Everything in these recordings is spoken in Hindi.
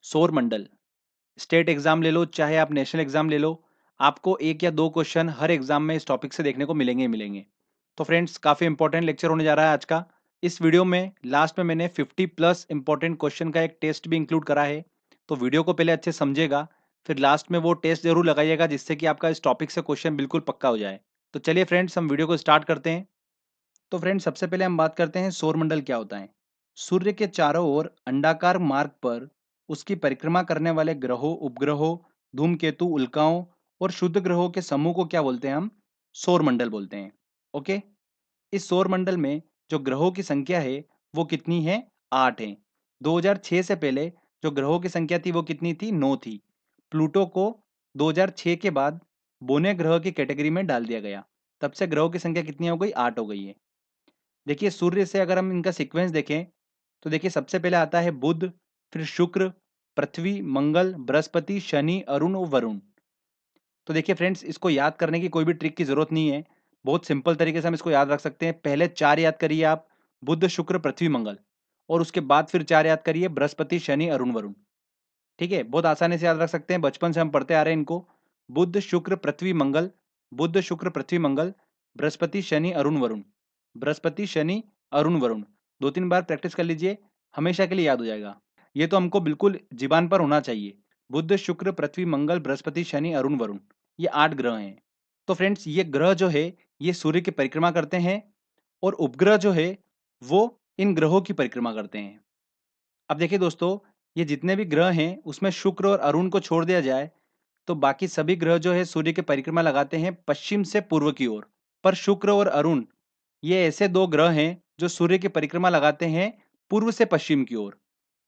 सौर मंडल। स्टेट एग्जाम ले लो चाहे आप नेशनल एग्जाम ले लो, आपको एक या दो क्वेश्चन हर एग्जाम में इस टॉपिक से देखने को मिलेंगे ही मिलेंगे। तो फ्रेंड्स, काफी इंपॉर्टेंट लेक्चर होने जा रहा है आज का। इस वीडियो में लास्ट में मैंने 50+ इंपॉर्टेंट क्वेश्चन का एक टेस्ट भी इंक्लूड करा है। तो वीडियो को पहले अच्छे समझिएगा, फिर लास्ट में वो टेस्ट जरूर लगाइएगा जिससे कि आपका इस टॉपिक से क्वेश्चन बिल्कुल पक्का हो जाए। तो चलिए फ्रेंड्स, हम वीडियो को स्टार्ट करते हैं। तो फ्रेंड्स, सबसे पहले हम बात करते हैं सौरमंडल क्या होता है। सूर्य के चारों ओर अंडाकार मार्ग पर उसकी परिक्रमा करने वाले ग्रहों, उपग्रहों, धूमकेतु, उल्काओं और शुद्ध ग्रहों के समूह को क्या बोलते हैं हम? सौरमंडल बोलते हैं। ओके। इस सौरमंडल में जो ग्रहों की संख्या है वो कितनी है? 8 है। 2006 से पहले जो ग्रहों की संख्या थी वो कितनी थी? 9 थी। प्लूटो को 2006 के बाद बोने ग्रह की कैटेगरी में डाल दिया गया। तब से ग्रहों की संख्या कितनी हो गई? 8 हो गई है। देखिए, सूर्य से अगर हम इनका सीक्वेंस देखें तो देखिए, सबसे पहले आता है बुध, फिर शुक्र, पृथ्वी, मंगल, बृहस्पति, शनि, अरुण और वरुण। तो देखिए फ्रेंड्स, इसको याद करने की कोई भी ट्रिक की जरूरत नहीं है। बहुत सिंपल तरीके से हम इसको याद रख सकते हैं। पहले चार याद करिए आप, बुध, शुक्र, पृथ्वी, मंगल, और उसके बाद फिर चार याद करिए, बृहस्पति, शनि, अरुण, वरुण। ठीक है, बहुत आसानी से याद रख सकते हैं, बचपन से हम पढ़ते आ रहे हैं इनको। बुध, शुक्र, पृथ्वी, मंगल, बुध, शुक्र, पृथ्वी, मंगल, बृहस्पति, शनि, अरुण, वरुण, बृहस्पति, शनि, अरुण, वरुण। दो तीन बार प्रैक्टिस कर लीजिए, हमेशा के लिए याद हो जाएगा। ये तो हमको बिल्कुल जीबान पर होना चाहिए। बुध, शुक्र, पृथ्वी, मंगल, बृहस्पति, शनि, अरुण, वरुण, ये 8 ग्रह हैं। तो फ्रेंड्स, ये ग्रह जो है ये सूर्य की परिक्रमा करते हैं, और उपग्रह जो है वो इन ग्रहों की परिक्रमा करते हैं। अब देखिए दोस्तों, ये जितने भी ग्रह हैं उसमें शुक्र और अरुण को छोड़ दिया जाए तो बाकी सभी ग्रह जो है सूर्य की परिक्रमा लगाते हैं पश्चिम से पूर्व की ओर। पर शुक्र और अरुण ये ऐसे दो ग्रह हैं जो सूर्य की परिक्रमा लगाते हैं पूर्व से पश्चिम की ओर।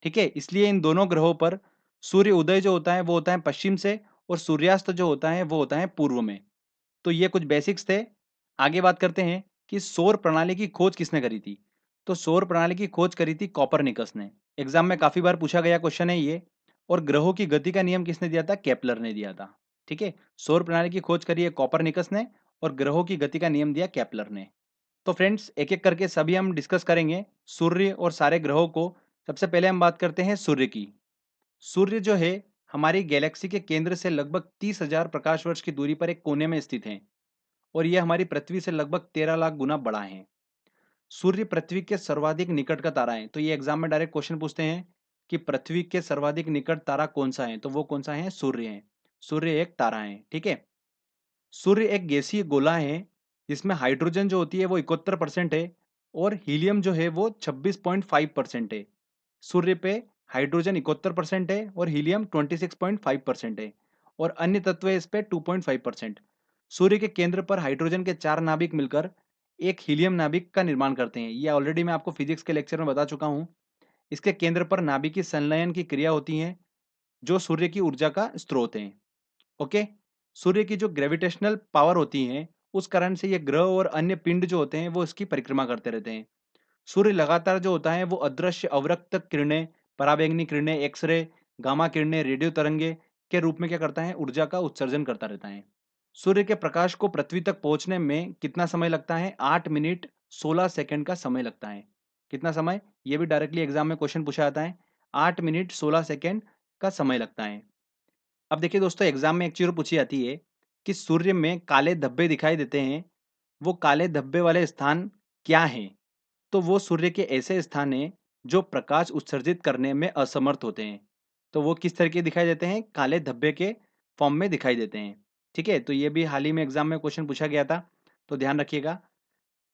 ठीक है, इसलिए इन दोनों ग्रहों पर सूर्य उदय जो होता है वो होता है पश्चिम से, और सूर्यास्त जो होता है वो होता है पूर्व में। तो ये कुछ बेसिक्स थे। आगे बात करते हैं कि सौर प्रणाली की खोज किसने करी थी। तो सौर प्रणाली की खोज करी थी कॉपरनिकस ने। एग्जाम में काफी बार पूछा गया क्वेश्चन है ये। और ग्रहों की गति का नियम किसने दिया था? केपलर ने दिया था। ठीक है, सौर प्रणाली की खोज करी है कॉपरनिकस ने, और ग्रहों की गति का नियम दिया केपलर ने। तो फ्रेंड्स, एक एक करके सभी हम डिस्कस करेंगे सूर्य और सारे ग्रहों को। सबसे पहले हम बात करते हैं सूर्य की। सूर्य जो है हमारी गैलेक्सी के केंद्र से लगभग 30,000 प्रकाश वर्ष की दूरी पर एक कोने में स्थित है, और यह हमारी पृथ्वी से लगभग 13 लाख गुना बड़ा है। सूर्य पृथ्वी के सर्वाधिक निकट का तारा है। तो ये एग्जाम में डायरेक्ट क्वेश्चन पूछते हैं कि पृथ्वी के सर्वाधिक निकट तारा कौन सा है, तो वो कौन सा है? सूर्य है। सूर्य एक तारा है। ठीक है, सूर्य एक गैसीय गोला है जिसमें हाइड्रोजन जो होती है वो 71% है, और हीलियम जो है वो 26.5% है। सूर्य पे हाइड्रोजन 71% है और हीलियम 26.5% है, और अन्य तत्व है इस पे 2.5%। सूर्य के केंद्र पर हाइड्रोजन के चार नाभिक मिलकर एक हीलियम नाभिक का निर्माण करते हैं। ये ऑलरेडी मैं आपको फिजिक्स के लेक्चर में बता चुका हूँ। इसके केंद्र पर नाभिकीय संलयन की क्रिया होती है जो सूर्य की ऊर्जा का स्रोत है। ओके। सूर्य की जो ग्रेविटेशनल पावर होती है उस कारण से ये ग्रह और अन्य पिंड जो होते हैं वो इसकी परिक्रमा करते रहते हैं। सूर्य लगातार जो होता है वो अदृश्य अवरक्त किरणें, पराबैंगनी किरणें, एक्सरे, गामा किरणें, रेडियो तरंगे के रूप में क्या करता है? ऊर्जा का उत्सर्जन करता रहता है। सूर्य के प्रकाश को पृथ्वी तक पहुंचने में कितना समय लगता है? 8 मिनट 16 सेकंड का समय लगता है। कितना समय? ये भी डायरेक्टली एग्जाम में क्वेश्चन पूछा जाता है। 8 मिनट 16 सेकंड का समय लगता है। अब देखिए दोस्तों, एग्जाम में एक चीज और पूछी जाती है कि सूर्य में काले धब्बे दिखाई देते हैं, वो काले धब्बे वाले स्थान क्या हैं? तो वो सूर्य के ऐसे स्थान हैं जो प्रकाश उत्सर्जित करने में असमर्थ होते हैं। तो वो किस तरह के दिखाई देते हैं? काले धब्बे के फॉर्म में दिखाई देते हैं। ठीक है, तो ये भी हाल ही में एग्जाम में क्वेश्चन पूछा गया था, तो ध्यान रखिएगा।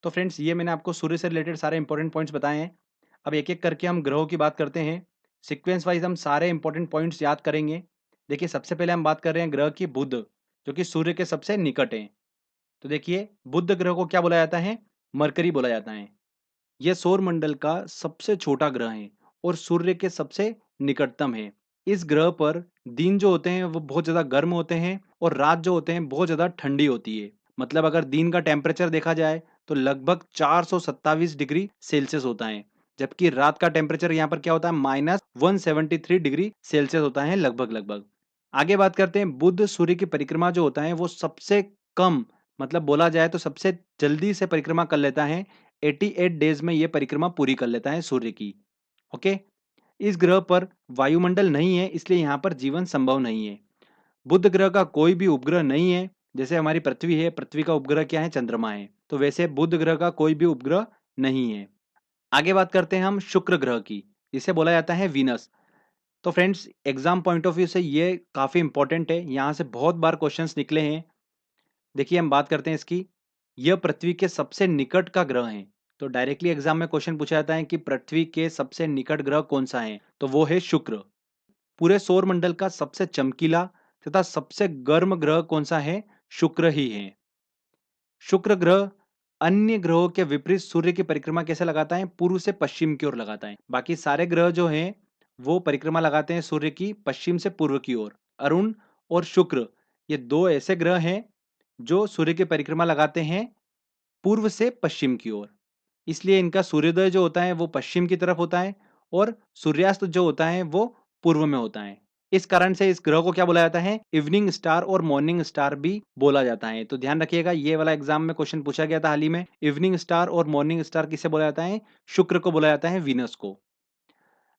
तो फ्रेंड्स, ये मैंने आपको सूर्य से रिलेटेड सारे इंपॉर्टेंट पॉइंट्स बताए हैं। अब एक एक करके हम ग्रहों की बात करते हैं। सीक्वेंस वाइज हम सारे इंपॉर्टेंट पॉइंट्स याद करेंगे। देखिए, सबसे पहले हम बात कर रहे हैं ग्रह की बुध, जो कि सूर्य के सबसे निकट है। तो देखिए, बुध ग्रह को क्या बोला जाता है? मरकरी बोला जाता है। यह सौर मंडल का सबसे छोटा ग्रह है और सूर्य के सबसे निकटतम है। इस ग्रह पर दिन जो होते हैं वो बहुत ज़्यादा गर्म होते हैं, और रात जो होते हैं बहुत ज़्यादा ठंडी होती है। मतलब अगर दिन का टेम्परेचर देखा जाए तो लगभग 427 डिग्री सेल्सियस होता है, जबकि रात का टेम्परेचर यहाँ पर क्या होता है? -173 डिग्री सेल्सियस होता है लगभग लगभग। आगे बात करते हैं, बुध सूर्य की परिक्रमा जो होता है वो सबसे कम, मतलब बोला जाए तो सबसे जल्दी से परिक्रमा कर लेता है। 88 डेज में ये परिक्रमा पूरी कर लेता है सूर्य की। ओके। इस ग्रह पर वायुमंडल नहीं है, इसलिए यहाँ पर जीवन संभव नहीं है। बुध ग्रह का कोई भी उपग्रह नहीं है। जैसे हमारी पृथ्वी है, पृथ्वी का उपग्रह क्या है? चंद्रमा है। तो वैसे बुध ग्रह का कोई भी उपग्रह नहीं है। आगे बात करते हैं हम शुक्र ग्रह की, जिसे बोला जाता है वीनस। तो friends, exam point of view से ये काफी इंपॉर्टेंट है, यहाँ से बहुत बार क्वेश्चंस निकले हैं। देखिए, हम बात करते हैं इसकी। यह पृथ्वी के सबसे निकट का ग्रह है। तो डायरेक्टली एग्जाम में क्वेश्चन पूछा जाता है कि पृथ्वी के सबसे निकट ग्रह कौन सा है, तो वो है शुक्र। पूरे सौर मंडल का सबसे चमकीला तथा सबसे गर्म ग्रह कौन सा है? शुक्र ही है। शुक्र ग्रह अन्य ग्रहों के विपरीत सूर्य की परिक्रमा कैसे लगाता है? पूर्व से पश्चिम की ओर लगाता है। बाकी सारे ग्रह जो हैं वो परिक्रमा लगाते हैं सूर्य की पश्चिम से पूर्व की ओर। अरुण और शुक्र, ये दो ऐसे ग्रह हैं जो सूर्य की परिक्रमा लगाते हैं पूर्व से पश्चिम की ओर। इसलिए इनका सूर्योदय जो होता है वो पश्चिम की तरफ होता है और सूर्यास्त जो होता है वो पूर्व में होता है। इस कारण से इस ग्रह को क्या बोला जाता है? इवनिंग स्टार और मॉर्निंग स्टार भी बोला जाता है। तो ध्यान रखिएगा, ये वाला एग्जाम में क्वेश्चन पूछा गया था हाल ही में। इवनिंग स्टार और मॉर्निंग स्टार किसे बोला जाता है? शुक्र को बोला जाता है, वीनस को।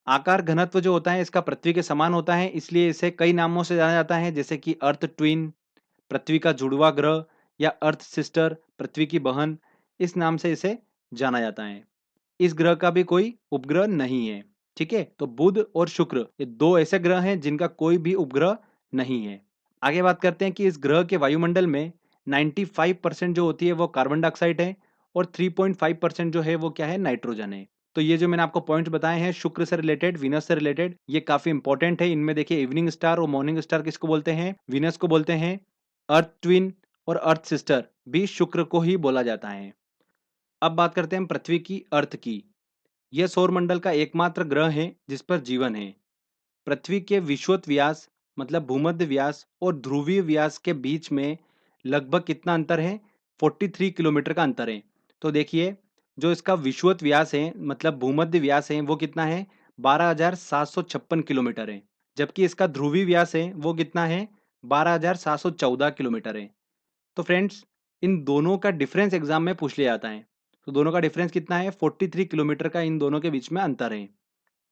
आकार घनत्व जो होता है इसका पृथ्वी के समान होता है, इसलिए इसे कई नामों से जाना जाता है, जैसे कि अर्थ ट्विन, पृथ्वी का जुड़वा ग्रह, या अर्थ सिस्टर, पृथ्वी की बहन। इस नाम से इसे जाना जाता है। इस ग्रह का भी कोई उपग्रह नहीं है। ठीक है, तो बुध और शुक्र ये दो ऐसे ग्रह हैं जिनका कोई भी उपग्रह नहीं है। आगे बात करते हैं कि इस ग्रह के वायुमंडल में 95% जो होती है वो कार्बन डाइऑक्साइड है और 3.5% जो है वो क्या है? नाइट्रोजन है। तो ये जो मैंने आपको पॉइंट्स बताए हैं शुक्र से रिलेटेड, वीनस से रिलेटेड, ये काफी इंपॉर्टेंट है। इनमें देखिए, इवनिंग स्टार और मॉर्निंग स्टार किसको बोलते हैं? वीनस को बोलते हैं। अर्थ ट्विन और अर्थ सिस्टर भी शुक्र को ही बोला जाता है। अब बात करते हैं हम पृथ्वी की, अर्थ की। यह सौरमंडल का एकमात्र ग्रह है जिस पर जीवन है। पृथ्वी के विषुवत व्यास मतलब भूमध्य व्यास और ध्रुवीय व्यास के बीच में लगभग कितना अंतर है? 43 किलोमीटर का अंतर है। तो देखिए, जो इसका विषुवत व्यास है मतलब भूमध्य व्यास है वो कितना है? 12,756 किलोमीटर है। जबकि इसका ध्रुवीय व्यास है वो कितना है? 12,714 किलोमीटर है। तो फ्रेंड्स, इन दोनों का डिफरेंस एग्जाम में पूछ लिया जाता है। तो दोनों का डिफरेंस कितना है? 43 किलोमीटर का इन दोनों के बीच में अंतर है।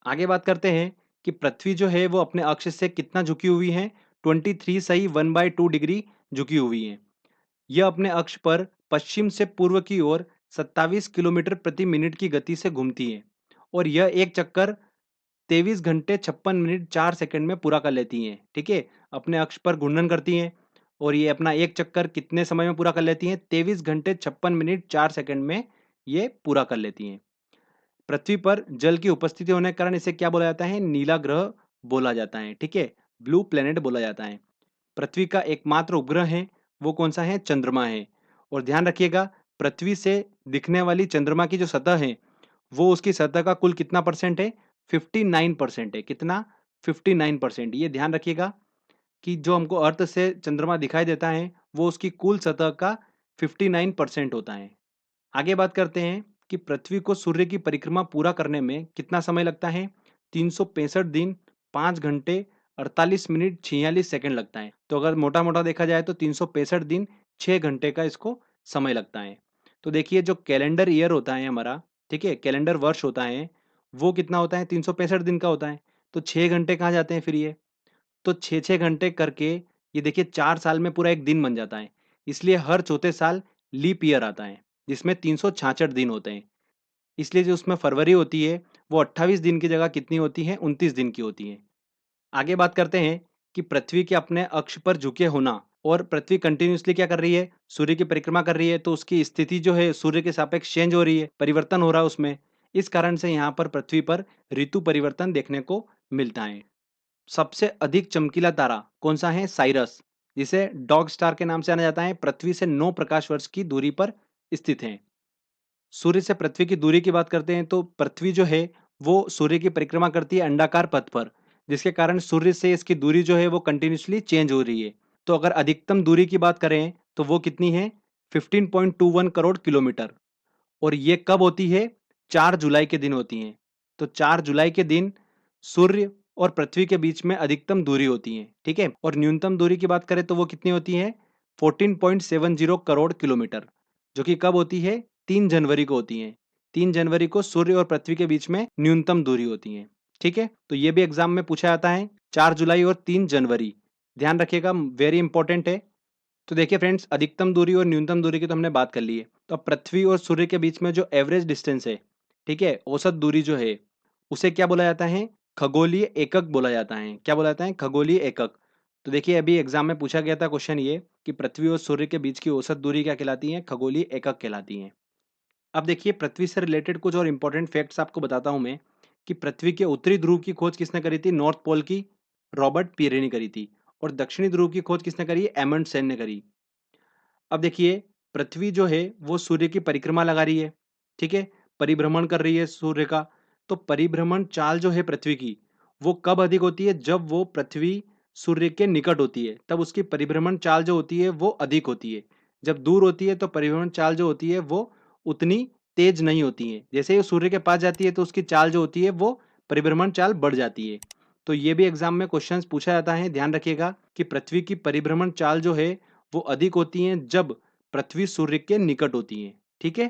आगे बात करते हैं कि पृथ्वी जो है वो अपने अक्ष से कितना झुकी हुई है? 23 सही 1/2 डिग्री झुकी हुई है। यह अपने अक्ष पर पश्चिम से पूर्व की ओर 27 किलोमीटर प्रति मिनट की गति से घूमती है और यह एक चक्कर 23 घंटे 56 मिनट 4 सेकंड में पूरा कर लेती हैं। ठीक है, अपने अक्ष पर घूर्णन करती हैं और ये अपना एक चक्कर कितने समय में पूरा कर लेती हैं? 23 घंटे 56 मिनट 4 सेकंड में ये पूरा कर लेती हैं। पृथ्वी पर जल की उपस्थिति होने के कारण इसे क्या बोला जाता है? नीला ग्रह बोला जाता है। ठीक है, ब्लू प्लेनेट बोला जाता है। पृथ्वी का एकमात्र उपग्रह है वो कौन सा है? चंद्रमा है। और ध्यान रखिएगा, पृथ्वी से दिखने वाली चंद्रमा की जो सतह है वो उसकी सतह का कुल कितना परसेंट है? 59% है। कितना? 59%। ये ध्यान रखिएगा कि जो हमको अर्थ से चंद्रमा दिखाई देता है वो उसकी कुल सतह का 59% होता है। आगे बात करते हैं कि पृथ्वी को सूर्य की परिक्रमा पूरा करने में कितना समय लगता है? 365 दिन 5 घंटे 48 मिनट 46 सेकंड लगता है। तो अगर मोटा मोटा देखा जाए तो 365 दिन 6 घंटे का इसको समय लगता है। तो देखिए, जो कैलेंडर ईयर होता है हमारा, ठीक है, कैलेंडर वर्ष होता है, वो कितना होता है? 365 दिन का होता है। तो 6 घंटे कहाँ जाते हैं फिर ये? तो 6-6 घंटे करके ये देखिए 4 साल में पूरा एक दिन बन जाता है। इसलिए हर चौथे साल लीप ईयर आता है, जिसमें 366 दिन होते हैं। इसलिए जो उसमें फरवरी होती है, वो 28 दिन की जगह कितनी होती है? 29 दिन की होती है। आगे बात करते हैं कि पृथ्वी के अपने अक्ष पर झुके होना और पृथ्वी कंटिन्यूअसली क्या कर रही है? सूर्य की परिक्रमा कर रही है, तो उसकी स्थिति जो है सूर्य के सापेक्ष चेंज हो रही है, परिवर्तन हो रहा है उसमें। इस कारण से यहाँ पर पृथ्वी पर ऋतु परिवर्तन देखने को मिलता है। सबसे अधिक चमकीला तारा कौन सा है? साइरस, जिसे डॉग स्टार के नाम से जाना जाता है। पृथ्वी से 9 प्रकाश वर्ष की दूरी पर स्थित है। सूर्य से पृथ्वी की दूरी की बात करते हैं तो पृथ्वी जो है वो सूर्य की परिक्रमा करती है अंडाकार पथ पर, जिसके कारण सूर्य से इसकी दूरी जो है वो कंटिन्यूअसली चेंज हो रही है। तो अगर अधिकतम दूरी की बात करें तो वो कितनी है? 15.21 करोड़ किलोमीटर। और ये कब होती है? 4 जुलाई के दिन होती है। तो 4 जुलाई के दिन सूर्य और पृथ्वी के बीच में अधिकतम दूरी होती है। ठीक है, और न्यूनतम दूरी की बात करें तो वो कितनी होती है? 14.70 करोड़ किलोमीटर, जो कि कब होती है? 3 जनवरी को होती है। 3 जनवरी को सूर्य और पृथ्वी के बीच में न्यूनतम दूरी होती है। ठीक है, तो ये भी एग्जाम में पूछा जाता है। 4 जुलाई और 3 जनवरी, ध्यान रखिएगा, वेरी इंपॉर्टेंट है। तो देखिए फ्रेंड्स, अधिकतम दूरी और न्यूनतम दूरी की तो हमने बात कर ली है। तो अब पृथ्वी और सूर्य के बीच में जो एवरेज डिस्टेंस है, ठीक है, औसत दूरी जो है, उसे क्या बोला जाता है? खगोलीय एकक बोला जाता है। क्या बोला जाता है? खगोलीय एकक। तो देखिए अभी एग्जाम में पूछा गया था क्वेश्चन ये कि पृथ्वी और सूर्य के बीच की औसत दूरी क्या कहलाती है? खगोलीय एकक कहलाती है। अब देखिए पृथ्वी से रिलेटेड कुछ और इंपॉर्टेंट फैक्ट्स आपको बताता हूं मैं कि पृथ्वी के उत्तरी ध्रुव की खोज किसने करी थी? नॉर्थ पोल की रॉबर्ट पियरे ने करी थी। और दक्षिणी ध्रुव की खोज किसने करी? एमंडसेन ने करी। अब देखिए पृथ्वी जो है वो सूर्य की परिक्रमा लगा रही है, ठीक है, परिभ्रमण कर रही है सूर्य का। तो परिभ्रमण चाल जो है पृथ्वी की, वो कब अधिक होती है? जब वो पृथ्वी सूर्य के निकट होती है, तब उसकी परिभ्रमण चाल जो होती है वो अधिक होती है। जब दूर होती है तो परिभ्रमण चाल जो होती है वो उतनी तेज नहीं होती है। जैसे ही वो सूर्य के पास जाती है तो उसकी चाल जो होती है वो परिभ्रमण चाल बढ़ जाती है। तो ये भी एग्जाम में क्वेश्चंस पूछा जाता है, ध्यान रखिएगा कि पृथ्वी की परिभ्रमण चाल जो है वो अधिक होती हैं जब पृथ्वी सूर्य के निकट होती है। ठीक है,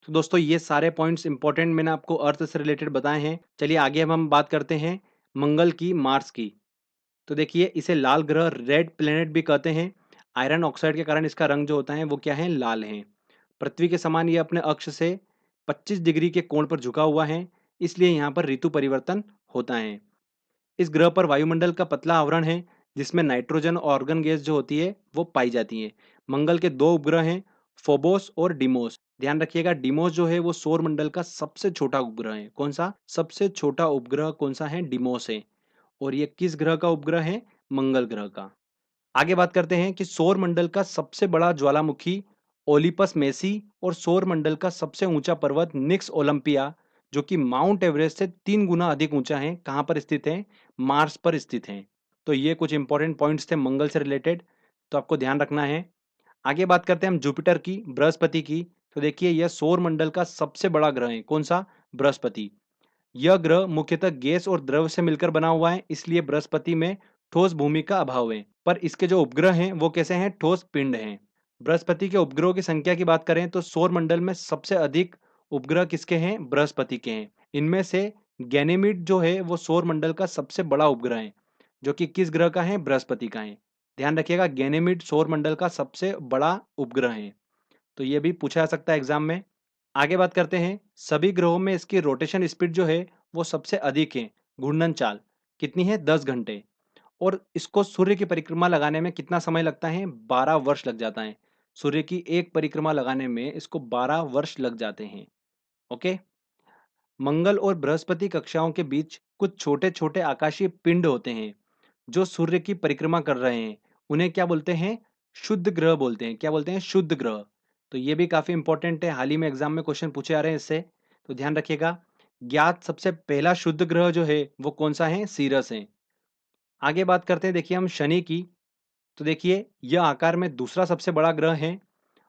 तो दोस्तों ये सारे पॉइंट्स इंपॉर्टेंट मैंने आपको अर्थ से रिलेटेड बताए हैं। चलिए आगे अब हम बात करते हैं मंगल की, मार्स की। तो देखिए इसे लाल ग्रह, रेड प्लेनेट भी कहते हैं। आयरन ऑक्साइड के कारण इसका रंग जो होता है वो क्या है? लाल है। पृथ्वी के समान ये अपने अक्ष से 25 डिग्री के कोण पर झुका हुआ है, इसलिए यहाँ पर ऋतु परिवर्तन होता है। इस ग्रह पर वायुमंडल का पतला आवरण है, जिसमें नाइट्रोजन और ऑर्गन गैस जो होती है वो पाई जाती है। मंगल के दो उपग्रह हैं, फोबोस और डिमोस। ध्यान रखिएगा डिमोस जो है वो सौर मंडल का सबसे छोटा उपग्रह है। कौन सा सबसे छोटा उपग्रह? कौन सा है? डिमोस है। और ये किस ग्रह का उपग्रह है? मंगल ग्रह का। आगे बात करते हैं कि सौर मंडल का सबसे बड़ा ज्वालामुखी ओलिपस मेसी और सौर मंडल का सबसे ऊंचा पर्वत निक्स ओलंपिया, जो कि माउंट एवरेस्ट से 3 गुना अधिक ऊंचा है, कहां पर स्थित है? मार्स पर स्थित है। तो ये कुछ इंपॉर्टेंट पॉइंट्स थे मंगल से रिलेटेड, तो आपको ध्यान रखना है। आगे बात करते हैं हम जुपिटर की, बृहस्पति की। तो देखिए यह सौर मंडल का सबसे बड़ा ग्रह है। कौन सा? बृहस्पति। यह ग्रह मुख्यतः गैस और द्रव से मिलकर बना हुआ है, इसलिए बृहस्पति में ठोस भूमि का अभाव है। पर इसके जो उपग्रह हैं वो कैसे हैं? ठोस पिंड हैं। बृहस्पति के उपग्रहों की संख्या की बात करें तो सौर मंडल में सबसे अधिक उपग्रह किसके हैं? बृहस्पति के हैं। इनमें से गैनीमीड जो है वो सौर मंडल का सबसे बड़ा उपग्रह है, जो कि किस ग्रह का है? बृहस्पति का है। ध्यान रखिएगा गैनीमीड सौर मंडल का सबसे बड़ा उपग्रह है। तो ये भी पूछा जा सकता है एग्जाम में। आगे बात करते हैं, सभी ग्रहों में इसकी रोटेशन स्पीड जो है वो सबसे अधिक है। घूर्णन चाल कितनी है? 10 घंटे। और इसको सूर्य की परिक्रमा लगाने में कितना समय लगता है? 12 वर्ष लग जाता है। सूर्य की एक परिक्रमा लगाने में इसको 12 वर्ष लग जाते हैं। ओके। मंगल और बृहस्पति कक्षाओं के बीच कुछ छोटे छोटे आकाशीय पिंड होते हैं जो सूर्य की परिक्रमा कर रहे हैं। उन्हें क्या बोलते हैं? शुद्ध ग्रह बोलते हैं। क्या बोलते हैं? शुद्ध ग्रह। तो ये भी काफी इंपॉर्टेंट है, हाल ही में एग्जाम में क्वेश्चन पूछे जा रहे हैं इससे, तो ध्यान रखिएगा। ज्ञात सबसे पहला शुद्ध ग्रह जो है वो कौन सा है? सीरस है। आगे बात करते हैं देखिए हम शनि की। तो देखिए यह आकार में दूसरा सबसे बड़ा ग्रह है।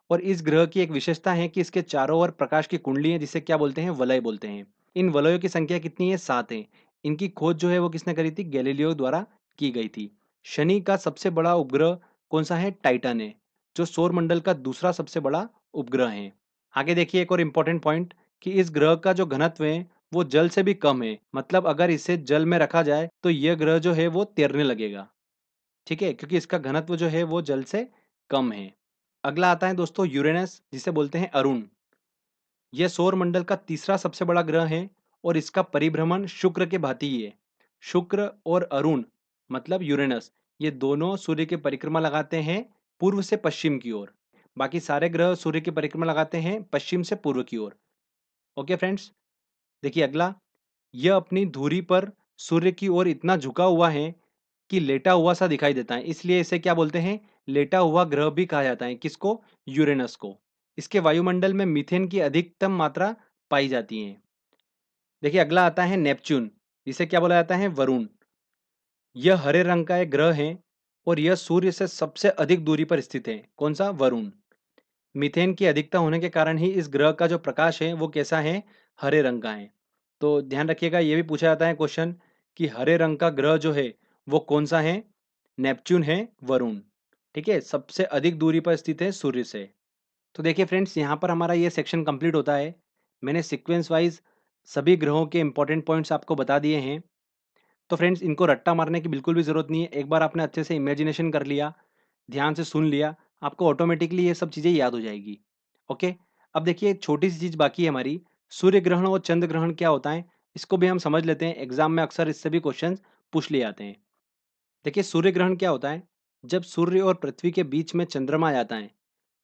और इस ग्रह की एक विशेषता है कि इसके चारों ओर प्रकाश की कुंडली है, जिसे क्या बोलते हैं? वलय बोलते हैं। इन वलयों की संख्या कितनी है? 7 है। इनकी खोज जो है वो किसने करी थी? गैलीलियो द्वारा की गई थी। शनि का सबसे बड़ा उपग्रह कौन सा है? टाइटन है, जो सौर मंडल का दूसरा सबसे बड़ा उपग्रह है। आगे देखिए एक और इंपॉर्टेंट पॉइंट कि इस ग्रह का जो घनत्व है वो जल से भी कम है। मतलब अगर इसे जल में रखा जाए तो यह ग्रह जो है वो तैरने लगेगा। ठीक है, क्योंकि इसका घनत्व जो है वो जल से कम है। अगला आता है दोस्तों यूरेनस, जिसे बोलते हैं अरुण। यह सौर मंडल का तीसरा सबसे बड़ा ग्रह है और इसका परिभ्रमण शुक्र के भांति ही है। शुक्र और अरुण मतलब यूरेनस, ये दोनों सूर्य की परिक्रमा लगाते हैं पूर्व से पश्चिम की ओर। बाकी सारे ग्रह सूर्य की परिक्रमा लगाते हैं पश्चिम से पूर्व की ओर। ओके फ्रेंड्स, देखिए अगला, यह अपनी धुरी पर सूर्य की ओर इतना झुका हुआ है कि लेटा हुआ सा दिखाई देता है, इसलिए इसे क्या बोलते हैं? लेटा हुआ ग्रह भी कहा जाता है। किसको? यूरेनस को। इसके वायुमंडल में मीथेन की अधिकतम मात्रा पाई जाती है। देखिए अगला आता है नेपच्यून, जिसे क्या बोला जाता है? वरुण। यह हरे रंग का एक ग्रह है और यह सूर्य से सबसे अधिक दूरी पर स्थित है। कौन सा? वरुण। मीथेन की अधिकता होने के कारण ही इस ग्रह का जो प्रकाश है वो कैसा है? हरे रंग का है। तो ध्यान रखिएगा ये भी पूछा जाता है क्वेश्चन कि हरे रंग का ग्रह जो है वो कौन सा है? नेपच्यून है, वरुण। ठीक है, सबसे अधिक दूरी पर स्थित है सूर्य से। तो देखिए फ्रेंड्स यहाँ पर हमारा ये सेक्शन कंप्लीट होता है। मैंने सीक्वेंस वाइज सभी ग्रहों के इंपॉर्टेंट पॉइंट्स आपको बता दिए हैं। तो फ्रेंड्स, इनको रट्टा मारने की बिल्कुल भी ज़रूरत नहीं है। एक बार आपने अच्छे से इमेजिनेशन कर लिया, ध्यान से सुन लिया, आपको ऑटोमेटिकली ये सब चीज़ें याद हो जाएगी। ओके, अब देखिए एक छोटी सी चीज़ बाकी है हमारी, सूर्य ग्रहण और चंद्र ग्रहण क्या होता है, इसको भी हम समझ लेते हैं। एग्जाम में अक्सर इससे भी क्वेश्चन पूछ लिए जाते हैं। देखिए सूर्य ग्रहण क्या होता है, जब सूर्य और पृथ्वी के बीच में चंद्रमा आ जाता है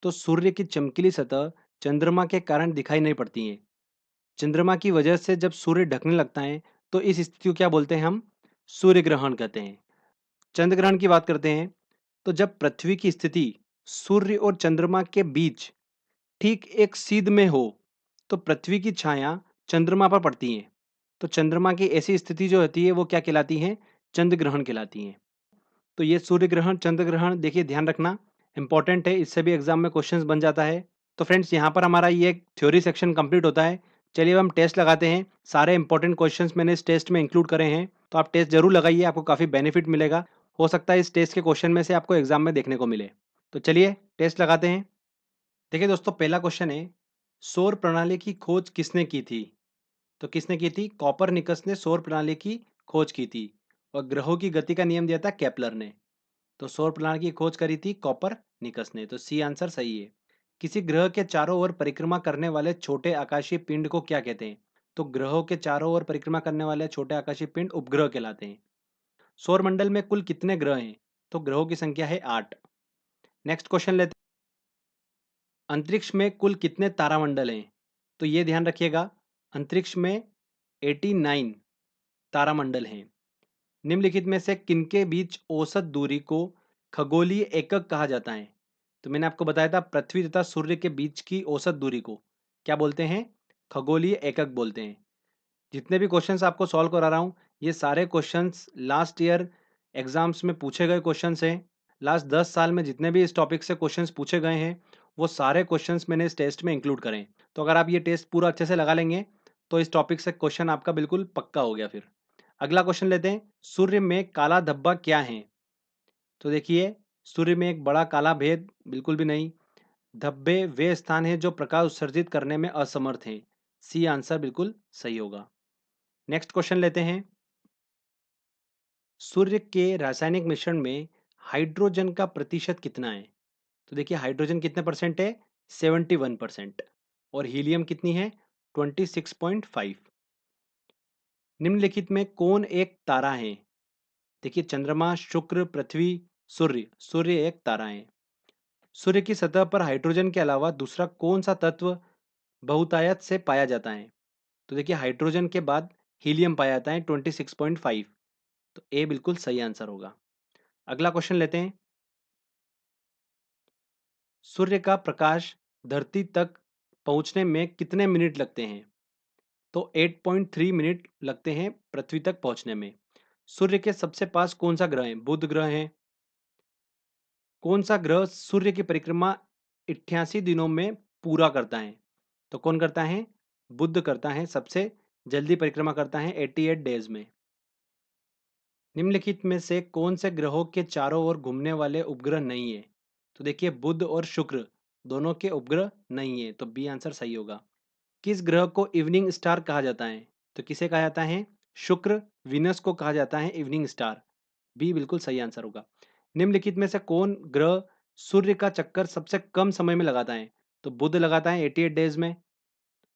तो सूर्य की चमकीली सतह चंद्रमा के कारण दिखाई नहीं पड़ती है। चंद्रमा की वजह से जब सूर्य ढकने लगता है तो इस स्थिति को क्या बोलते हैं हम, सूर्य ग्रहण कहते हैं। चंद्र ग्रहण की बात करते हैं तो जब पृथ्वी की स्थिति सूर्य और चंद्रमा के बीच ठीक एक सीध में हो तो पृथ्वी की छाया चंद्रमा पर पड़ती है। तो चंद्रमा की ऐसी स्थिति जो होती है वो क्या कहलाती है, चंद्र ग्रहण कहलाती है। तो ये सूर्य ग्रहण, चंद्र ग्रहण देखिए ध्यान रखना इंपॉर्टेंट है, इससे भी एग्जाम में क्वेश्चंस बन जाता है। तो फ्रेंड्स यहाँ पर हमारा ये थ्योरी सेक्शन कंप्लीट होता है। चलिए अब हम टेस्ट लगाते हैं। सारे इंपॉर्टेंट क्वेश्चंस मैंने इस टेस्ट में इंक्लूड करे हैं, तो आप टेस्ट जरूर लगाइए, आपको काफ़ी बेनिफिट मिलेगा। हो सकता है इस टेस्ट के क्वेश्चन में से आपको एग्जाम में देखने को मिले। तो चलिए टेस्ट लगाते हैं। देखिए दोस्तों, पहला क्वेश्चन है, सौर प्रणाली की खोज किसने की थी। तो किसने की थी, कॉपरनिकस ने सौर प्रणाली की खोज की थी। और ग्रहों की गति का नियम दिया था केपलर ने। तो सौर प्रणाली की खोज करी थी कॉपरनिकस ने, तो सी आंसर सही है। किसी ग्रह के चारों ओर परिक्रमा करने वाले छोटे आकाशीय पिंड को क्या कहते हैं। तो ग्रहों के चारों ओर परिक्रमा करने वाले छोटे आकाशीय पिंड उपग्रह कहलाते हैं। सौर मंडल में कुल कितने ग्रह हैं। तो ग्रहों की संख्या है 8। नेक्स्ट क्वेश्चन लेते हैं, अंतरिक्ष में कुल कितने तारामंडल हैं। तो ये ध्यान रखिएगा, अंतरिक्ष में 89 तारामंडल हैं। निम्नलिखित में से किनके बीच औसत दूरी को खगोलीय एकक कहा जाता है। तो मैंने आपको बताया था पृथ्वी तथा सूर्य के बीच की औसत दूरी को क्या बोलते हैं, खगोलीय एकक बोलते हैं। जितने भी क्वेश्चंस आपको सॉल्व करा रहा हूँ ये सारे क्वेश्चंस लास्ट ईयर एग्जाम्स में पूछे गए क्वेश्चंस हैं। लास्ट 10 साल में जितने भी इस टॉपिक से क्वेश्चंस पूछे गए हैं वो सारे क्वेश्चंस मैंने इस टेस्ट में इंक्लूड करें हैं। तो अगर आप ये टेस्ट पूरा अच्छे से लगा लेंगे तो इस टॉपिक से क्वेश्चन आपका बिल्कुल पक्का हो गया। फिर अगला क्वेश्चन लेते हैं, सूर्य में काला धब्बा क्या है। तो देखिए सूर्य में एक बड़ा काला भेद बिल्कुल भी नहीं। धब्बे वे स्थान हैं जो प्रकाश उत्सर्जित करने में असमर्थ हैं। सी आंसर बिल्कुल सही होगा। नेक्स्ट क्वेश्चन लेते हैं, सूर्य के रासायनिक मिश्रण में हाइड्रोजन का प्रतिशत कितना है। तो देखिए हाइड्रोजन कितने परसेंट है, 71%। और हीलियम कितनी है, 26.5। निम्नलिखित में कौन एक तारा है। देखिए चंद्रमा, शुक्र, पृथ्वी, सूर्य। सूर्य एक तारा है। सूर्य की सतह पर हाइड्रोजन के अलावा दूसरा कौन सा तत्व बहुतायत से पाया जाता है। तो देखिए हाइड्रोजन के बाद हीलियम पाया जाता है 26.5। तो ए बिल्कुल सही आंसर होगा। अगला क्वेश्चन लेते हैं, सूर्य का प्रकाश धरती तक पहुंचने में कितने मिनट लगते हैं। तो 8.3 मिनट लगते हैं पृथ्वी तक पहुंचने में। सूर्य के सबसे पास कौन सा ग्रह है, बुध ग्रह है। कौन सा ग्रह सूर्य की परिक्रमा 88 दिनों में पूरा करता है। तो कौन करता है, बुध करता है, सबसे जल्दी परिक्रमा करता है 88 डेज में। निम्नलिखित में से कौन से ग्रहों के चारों ओर घूमने वाले उपग्रह नहीं है। तो देखिए बुध और शुक्र दोनों के उपग्रह नहीं है, तो बी आंसर सही होगा। किस ग्रह को इवनिंग स्टार कहा जाता है। तो किसे कहा जाता है, शुक्र, विनस को कहा जाता है इवनिंग स्टार। बी बिल्कुल सही आंसर होगा। निम्नलिखित में से कौन ग्रह सूर्य का चक्कर सबसे कम समय में लगाता है। तो बुध लगाता है 88 डेज में।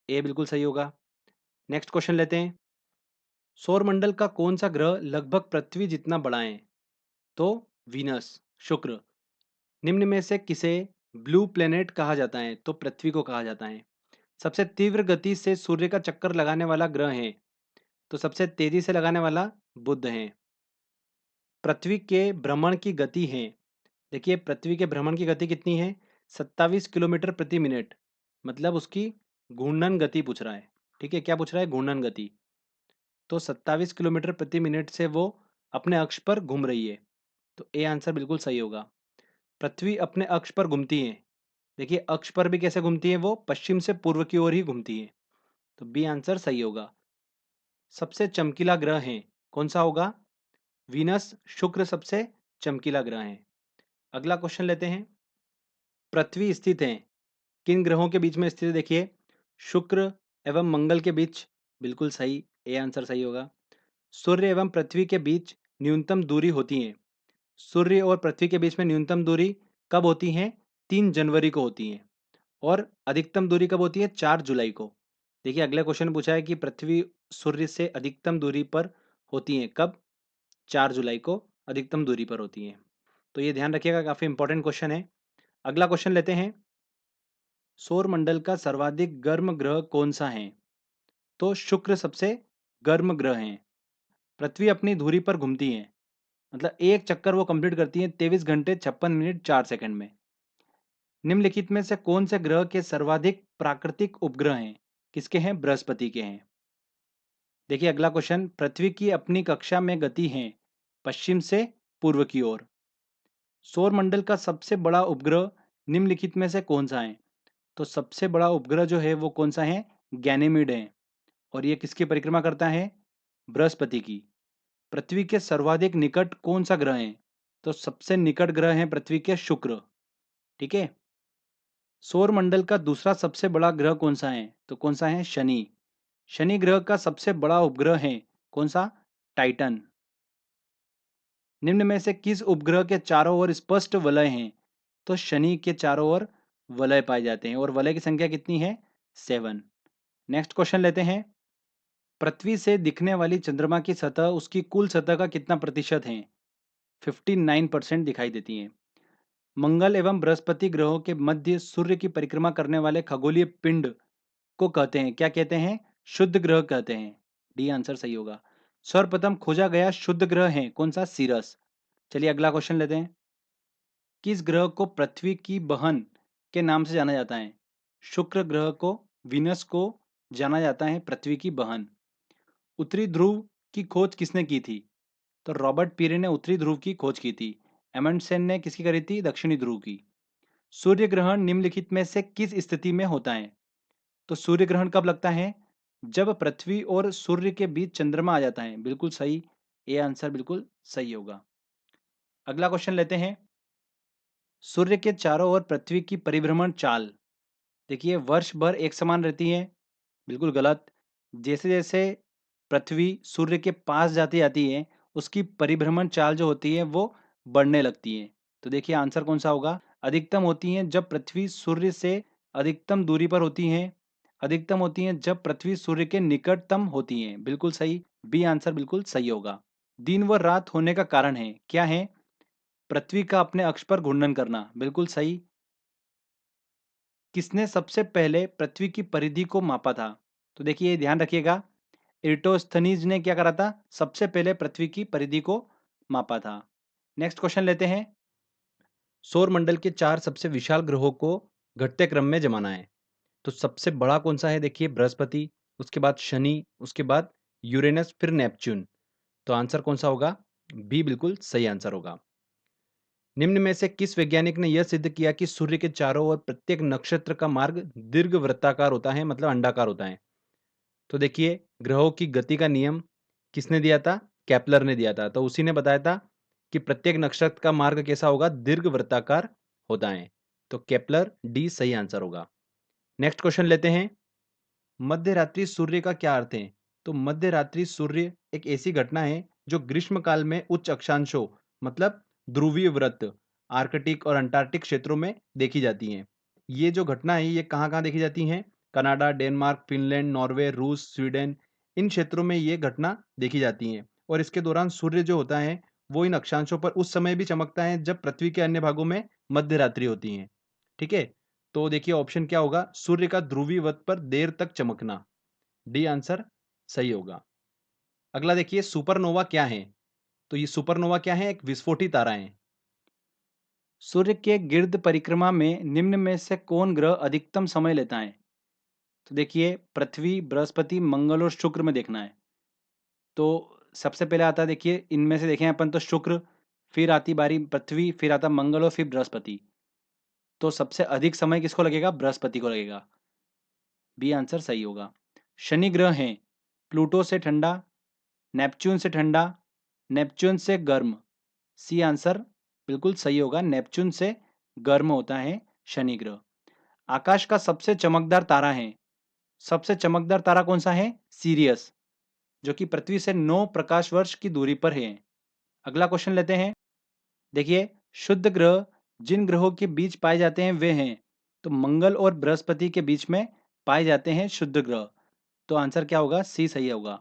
ए बिल्कुल सही होगा। नेक्स्ट क्वेश्चन लेते हैं, सौरमंडल का कौन सा ग्रह लगभग पृथ्वी जितना बड़ा है। तो वीनस, शुक्र। निम्न में से किसे ब्लू प्लेनेट कहा जाता है। तो पृथ्वी को कहा जाता है। सबसे तीव्र गति से सूर्य का चक्कर लगाने वाला ग्रह है। तो सबसे तेजी से लगाने वाला बुध है। पृथ्वी के भ्रमण की गति है, देखिए पृथ्वी के भ्रमण की गति कितनी है, 27 किलोमीटर प्रति मिनट। मतलब उसकी घूर्णन गति पूछ रहा है। ठीक है, क्या पूछ रहा है, घूर्णन गति। तो 27 किलोमीटर प्रति मिनट से वो अपने अक्ष पर घूम रही है। तो ए आंसर बिल्कुल सही होगा। पृथ्वी अपने अक्ष पर घूमती है, देखिए अक्ष पर भी कैसे घूमती है, वो पश्चिम से पूर्व की ओर ही घूमती है। तो बी आंसर सही होगा। सबसे चमकीला ग्रह है, कौन सा होगा, वीनस, शुक्र सबसे चमकीला ग्रह है। अगला क्वेश्चन लेते हैं, पृथ्वी स्थित है किन ग्रहों के बीच में स्थित है। देखिए शुक्र एवं मंगल के बीच, बिल्कुल सही, ए आंसर सही होगा। सूर्य एवं पृथ्वी के बीच न्यूनतम दूरी होती है। सूर्य और पृथ्वी के बीच में न्यूनतम दूरी कब होती है? 3 जनवरी को होती है। और अधिकतम दूरी कब होती है? 4 जुलाई को। देखिए अगला क्वेश्चन पूछा है कि पृथ्वी सूर्य से अधिकतम दूरी पर होती है कब? 4 जुलाई को अधिकतम दूरी पर होती है। तो ये ध्यान रखिएगा, काफी इंपॉर्टेंट क्वेश्चन है। अगला क्वेश्चन लेते हैं। सौर मंडल का सर्वाधिक गर्म ग्रह कौन सा है? तो शुक्र सबसे गर्म ग्रह है। पृथ्वी अपनी धुरी पर घूमती है, मतलब एक चक्कर वो कंप्लीट करती है 23 घंटे 56 मिनट 4 सेकंड में। निम्नलिखित में से कौन से ग्रह के सर्वाधिक प्राकृतिक उपग्रह हैं? किसके हैं? बृहस्पति के हैं। देखिए अगला क्वेश्चन, पृथ्वी की अपनी कक्षा में गति है पश्चिम से पूर्व की ओर। सौर मंडल का सबसे बड़ा उपग्रह निम्नलिखित में से कौन सा है? तो सबसे बड़ा उपग्रह जो है वो कौन सा है? गैनीमीड है। और ये किसकी परिक्रमा करता है? बृहस्पति की। पृथ्वी के सर्वाधिक निकट कौन सा ग्रह है? तो सबसे निकट ग्रह है पृथ्वी के शुक्र। ठीक है। सौर मंडल का दूसरा सबसे बड़ा ग्रह कौन सा है? तो कौन सा है? शनि। शनि ग्रह का सबसे बड़ा उपग्रह है कौन सा? टाइटन। निम्न में से किस उपग्रह के चारों ओर स्पष्ट वलय हैं? तो शनि के चारों ओर वलय पाए जाते हैं और वलय की संख्या कितनी है? 7। नेक्स्ट क्वेश्चन लेते हैं। पृथ्वी से दिखने वाली चंद्रमा की सतह उसकी कुल सतह का कितना प्रतिशत है? 59% दिखाई देती है। मंगल एवं बृहस्पति ग्रहों के मध्य सूर्य की परिक्रमा करने वाले खगोलीय पिंड को कहते हैं, क्या कहते हैं? शुद्ध ग्रह कहते हैं। डी आंसर सही होगा। सर्वप्रथम खोजा गया शुद्ध ग्रह है कौन सा? सीरस। चलिए अगला क्वेश्चन लेते हैं। किस ग्रह को पृथ्वी की बहन के नाम से जाना जाता है? शुक्र ग्रह को, विनस को जाना जाता है पृथ्वी की बहन। उत्तरी ध्रुव की खोज किसने की थी? तो रॉबर्ट पीरे ने उत्तरी ध्रुव की खोज की थी। एमंडसेन ने किसकी करी थी? दक्षिणी ध्रुव की। सूर्य ग्रहण निम्नलिखित में से किस स्थिति में होता है? तो सूर्य ग्रहण कब लगता है? जब पृथ्वी और सूर्य के बीच चंद्रमा आ जाता है। बिल्कुल सही, ए आंसर बिल्कुल सही होगा। अगला क्वेश्चन लेते हैं। सूर्य के चारों ओर पृथ्वी की परिभ्रमण चाल देखिए वर्ष भर एक समान रहती है। बिल्कुल गलत। जैसे जैसे पृथ्वी सूर्य के पास जाती जाती है उसकी परिभ्रमण चाल जो होती है वो बढ़ने लगती है। तो देखिए आंसर कौन सा होगा? अधिकतम होती है जब पृथ्वी सूर्य से अधिकतम दूरी पर होती है। अधिकतम होती है जब पृथ्वी सूर्य के निकटतम होती है। बिल्कुल सही, बी आंसर बिल्कुल सही होगा। दिन व रात होने का कारण है क्या है? पृथ्वी का अपने अक्ष पर घूर्णन करना। बिल्कुल सही। किसने सबसे पहले पृथ्वी की परिधि को मापा था? तो देखिए ध्यान रखिएगा, इर्टोस्थनीज ने क्या करा था? सबसे पहले पृथ्वी की परिधि को मापा था। नेक्स्ट क्वेश्चन लेते हैं। सौर मंडल के 4 सबसे विशाल ग्रहों को घटते क्रम में जमाना है। तो सबसे बड़ा कौन सा है? देखिए बृहस्पति, उसके बाद शनि, उसके बाद यूरेनस, फिर नेपच्यून। तो आंसर कौन सा होगा? बी बिल्कुल सही आंसर होगा। निम्न में से किस वैज्ञानिक ने यह सिद्ध किया कि सूर्य के चारों ओर प्रत्येक नक्षत्र का मार्ग दीर्घवृत्ताकार होता है, मतलब अंडाकार होता है? तो देखिए ग्रहों की गति का नियम किसने दिया था? केपलर ने दिया था। तो उसी ने बताया था कि प्रत्येक नक्षत्र का मार्ग कैसा होगा? दीर्घवृत्ताकार होता है। तो केपलर, डी सही आंसर होगा। नेक्स्ट क्वेश्चन लेते हैं। मध्य रात्रि सूर्य का क्या अर्थ है? तो मध्य रात्रि सूर्य एक ऐसी घटना है जो ग्रीष्म काल में उच्च अक्षांशों, मतलब ध्रुवीय व्रत, आर्कटिक और अंटार्कटिक क्षेत्रों में देखी जाती हैं। ये जो घटना है ये कहाँ कहाँ देखी जाती हैं? कनाडा, डेनमार्क, फिनलैंड, नॉर्वे, रूस, स्वीडन, इन क्षेत्रों में ये घटना देखी जाती है। और इसके दौरान सूर्य जो होता है वो इन अक्षांशों पर उस समय भी चमकता है जब पृथ्वी के अन्य भागों में मध्य रात्रि होती है। ठीक है। तो देखिए ऑप्शन क्या होगा? सूर्य का ध्रुवीय वत पर देर तक चमकना। डी आंसर सही होगा। अगला देखिए सुपरनोवा क्या है? तो ये सुपरनोवा क्या है? एक विस्फोटी तारा है। सूर्य के गिर्द परिक्रमा में निम्न में से कौन ग्रह अधिकतम समय लेता है? तो देखिए पृथ्वी, बृहस्पति, मंगल और शुक्र में देखना है। तो सबसे पहले आता है, देखिए इनमें से देखें अपन तो शुक्र, फिर आती बारी पृथ्वी, फिर आता मंगल और फिर बृहस्पति। तो सबसे अधिक समय किसको लगेगा? बृहस्पति को लगेगा। बी आंसर सही होगा। शनि ग्रह है प्लूटो से ठंडा, नेपच्यून से ठंडा, नेपच्यून से गर्म। सी आंसर बिल्कुल सही होगा, नेपच्यून से गर्म होता है शनि ग्रह। आकाश का सबसे चमकदार तारा है सबसे चमकदार तारा कौन सा है? सीरियस, जो कि पृथ्वी से 9 प्रकाश वर्ष की दूरी पर है। अगला क्वेश्चन लेते हैं। देखिए, शुद्ध ग्रह जिन ग्रहों के बीच पाए जाते हैं वे हैं, तो मंगल और बृहस्पति के बीच में पाए जाते हैं शुद्ध ग्रह। तो आंसर क्या होगा? सी सही होगा।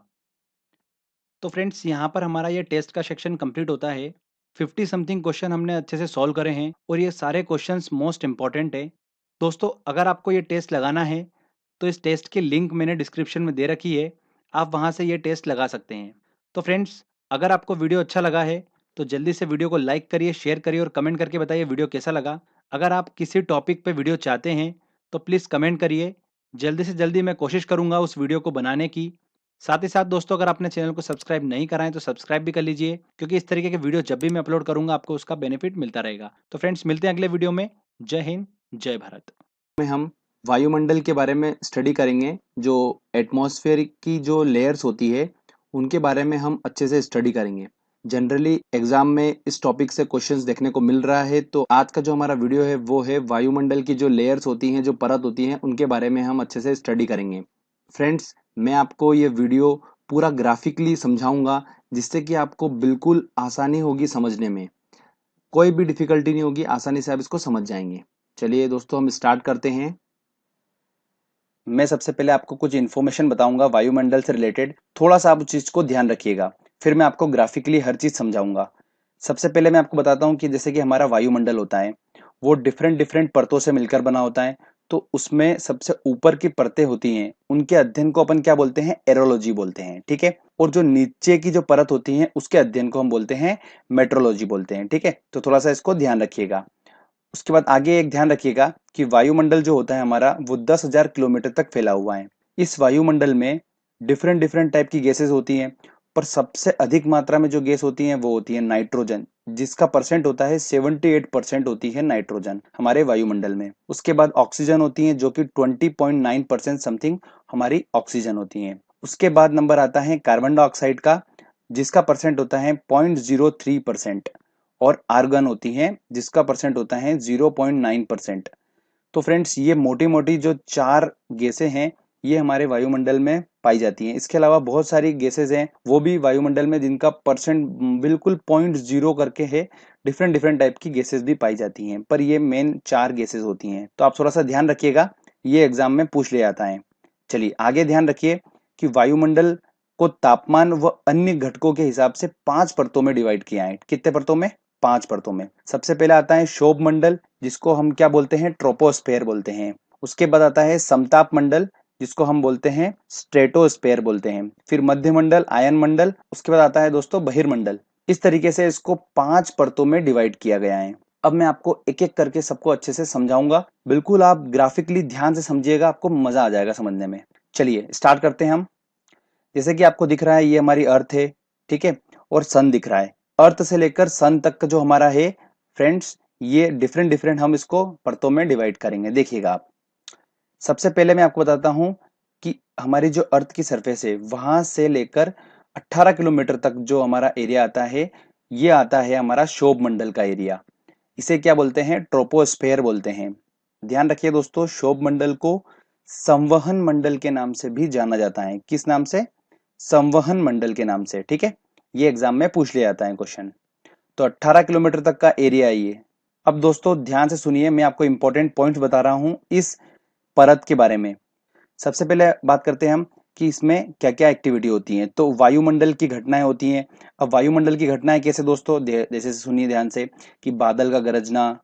तो फ्रेंड्स, यहाँ पर हमारा ये टेस्ट का सेक्शन कंप्लीट होता है। 50 समथिंग क्वेश्चन हमने अच्छे से सॉल्व करे हैं और ये सारे क्वेश्चंस मोस्ट इंपॉर्टेंट है। दोस्तों, अगर आपको ये टेस्ट लगाना है तो इस टेस्ट की लिंक मैंने डिस्क्रिप्शन में दे रखी है, आप वहाँ से ये टेस्ट लगा सकते हैं। तो फ्रेंड्स, अगर आपको वीडियो अच्छा लगा है तो जल्दी से वीडियो को लाइक करिए, शेयर करिए और कमेंट करके बताइए वीडियो कैसा लगा। अगर आप किसी टॉपिक पे वीडियो चाहते हैं तो प्लीज़ कमेंट करिए। जल्दी से जल्दी मैं कोशिश करूँगा उस वीडियो को बनाने की। साथ ही साथ दोस्तों, अगर आपने चैनल को सब्सक्राइब नहीं करा है तो सब्सक्राइब भी कर लीजिए, क्योंकि इस तरीके के वीडियो जब भी मैं अपलोड करूंगा आपको उसका बेनिफिट मिलता रहेगा। तो फ्रेंड्स, मिलते हैं अगले वीडियो में। जय हिंद, जय भारत। में हम वायुमंडल के बारे में स्टडी करेंगे। जो एटमॉस्फेयर की जो लेयर्स होती है उनके बारे में हम अच्छे से स्टडी करेंगे। जनरली एग्जाम में इस टॉपिक से क्वेश्चंस देखने को मिल रहा है, तो आज का जो हमारा वीडियो है वो है वायुमंडल की जो लेयर्स होती हैं, जो परत होती हैं, उनके बारे में हम अच्छे से स्टडी करेंगे। फ्रेंड्स, मैं आपको ये वीडियो पूरा ग्राफिकली समझाऊंगा, जिससे कि आपको बिल्कुल आसानी होगी समझने में। कोई भी डिफिकल्टी नहीं होगी, आसानी से आप इसको समझ जाएंगे। चलिए दोस्तों, हम स्टार्ट करते हैं। मैं सबसे पहले आपको कुछ इन्फॉर्मेशन बताऊंगा वायुमंडल से रिलेटेड, थोड़ा सा आप उस चीज को ध्यान रखिएगा। फिर मैं आपको ग्राफिकली हर चीज समझाऊंगा। सबसे पहले मैं आपको बताता हूँ कि जैसे कि हमारा वायुमंडल होता है वो डिफरेंट डिफरेंट परतों से मिलकर बना होता है। तो उसमें सबसे ऊपर की परतें होती हैं, उनके अध्ययन को अपन क्या बोलते हैं? एरोलॉजी बोलते हैं, ठीक है। और जो नीचे की जो परत होती है उसके अध्ययन को हम बोलते हैं मेट्रोलॉजी बोलते हैं, ठीक है। तो थोड़ा सा इसको ध्यान रखिएगा। उसके बाद आगे एक ध्यान रखिएगा कि वायुमंडल जो होता है हमारा वो 10,000 किलोमीटर तक फैला हुआ है। इस वायुमंडल में डिफरेंट डिफरेंट टाइप की गैसेस होती हैं, पर सबसे अधिक मात्रा में जो गैस होती है वो होती है नाइट्रोजन, जिसका परसेंट होता है 78% होती है नाइट्रोजन हमारे वायुमंडल में। उसके बाद ऑक्सीजन होती है जो कि 20.9% समथिंग हमारी ऑक्सीजन होती है। उसके बाद नंबर आता है कार्बन डाइऑक्साइड का, जिसका परसेंट होता है 0.03%। और आर्गन होती हैं जिसका परसेंट होता है 0.9%। तो फ्रेंड्स, ये मोटी मोटी जो चार गैसें हैं ये हमारे वायुमंडल में पाई जाती हैं। इसके अलावा बहुत सारी गैसेज हैं वो भी वायुमंडल में, जिनका परसेंट बिल्कुल 0.0 करके है। डिफरेंट डिफरेंट टाइप की गैसेज भी पाई जाती हैं, पर ये मेन चार गैसेज होती हैं। तो आप थोड़ा सा ध्यान रखिएगा, ये एग्जाम में पूछ ले जाता है। चलिए आगे ध्यान रखिए कि वायुमंडल को तापमान व अन्य घटकों के हिसाब से 5 परतों में डिवाइड किया है। कितने परतों में? 5 परतों में। सबसे पहले आता है शोभ मंडल, जिसको हम क्या बोलते हैं? ट्रोपोस्फेयर बोलते हैं। उसके बाद आता है समताप मंडल, जिसको हम बोलते हैं स्ट्रेटोस्फेयर बोलते हैं। फिर मध्य मंडल, आयन मंडल, उसके बाद आता है दोस्तों बहिर्मंडल। इस तरीके से इसको 5 परतों में डिवाइड किया गया है। अब मैं आपको एक एक करके सबको अच्छे से समझाऊंगा। बिल्कुल आप ग्राफिकली ध्यान से समझिएगा, आपको मजा आ जाएगा समझने में। चलिए स्टार्ट करते हैं हम। जैसे कि आपको दिख रहा है ये हमारी अर्थ है, ठीक है, और सन दिख रहा है। अर्थ से लेकर सन तक का जो हमारा है फ्रेंड्स, ये डिफरेंट डिफरेंट हम इसको परतों में डिवाइड करेंगे। देखिएगा आप, सबसे पहले मैं आपको बताता हूं कि हमारी जो अर्थ की सरफेस है वहां से लेकर 18 किलोमीटर तक जो हमारा एरिया आता है, ये आता है हमारा शोभ मंडल का एरिया। इसे क्या बोलते हैं? ट्रोपोस्फेयर बोलते हैं। ध्यान रखिए दोस्तों, शोभ मंडल को संवहन मंडल के नाम से भी जाना जाता है। किस नाम से? संवहन मंडल के नाम से, ठीक है। ये एग्जाम में पूछ लिया जाता है क्वेश्चन। तो 18 किलोमीटर तक का एरिया है ये। अब दोस्तों ध्यान से सुनिए, मैं आपको इंपॉर्टेंट पॉइंट्स बता रहा हूं इस परत के बारे में। सबसे पहले बात करते हैं हम कि इसमें क्या क्या एक्टिविटी होती है। तो वायुमंडल की घटनाएं होती हैं। अब वायुमंडल की घटनाएं कैसे दोस्तों? जैसे सुनिए ध्यान से कि बादल का गरजना,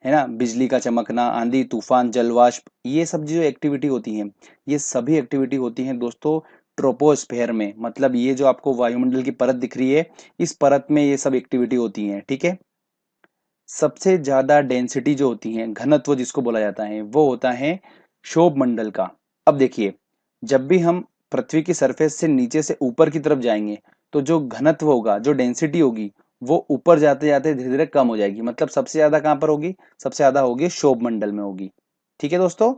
है ना, बिजली का चमकना, आंधी तूफान, जलवाष्प, ये सब जो एक्टिविटी होती हैं, ये सभी एक्टिविटी होती हैं दोस्तों ट्रोपोस्फेयर में। मतलब ये जो आपको वायुमंडल की परत दिख रही है, इस परत में ये सब एक्टिविटी होती हैं, ठीक है। सबसे ज्यादा डेंसिटी जो होती है, घनत्व जिसको बोला जाता है, वो होता है क्षोभ मंडल का। अब देखिए, जब भी हम पृथ्वी की सरफेस से नीचे से ऊपर की तरफ जाएंगे तो जो घनत्व होगा, जो डेंसिटी होगी, वो ऊपर जाते जाते धीरे धीरे कम हो जाएगी। मतलब सबसे ज्यादा कहां पर होगी? सबसे ज्यादा होगी क्षोभ मंडल में होगी, ठीक है दोस्तों।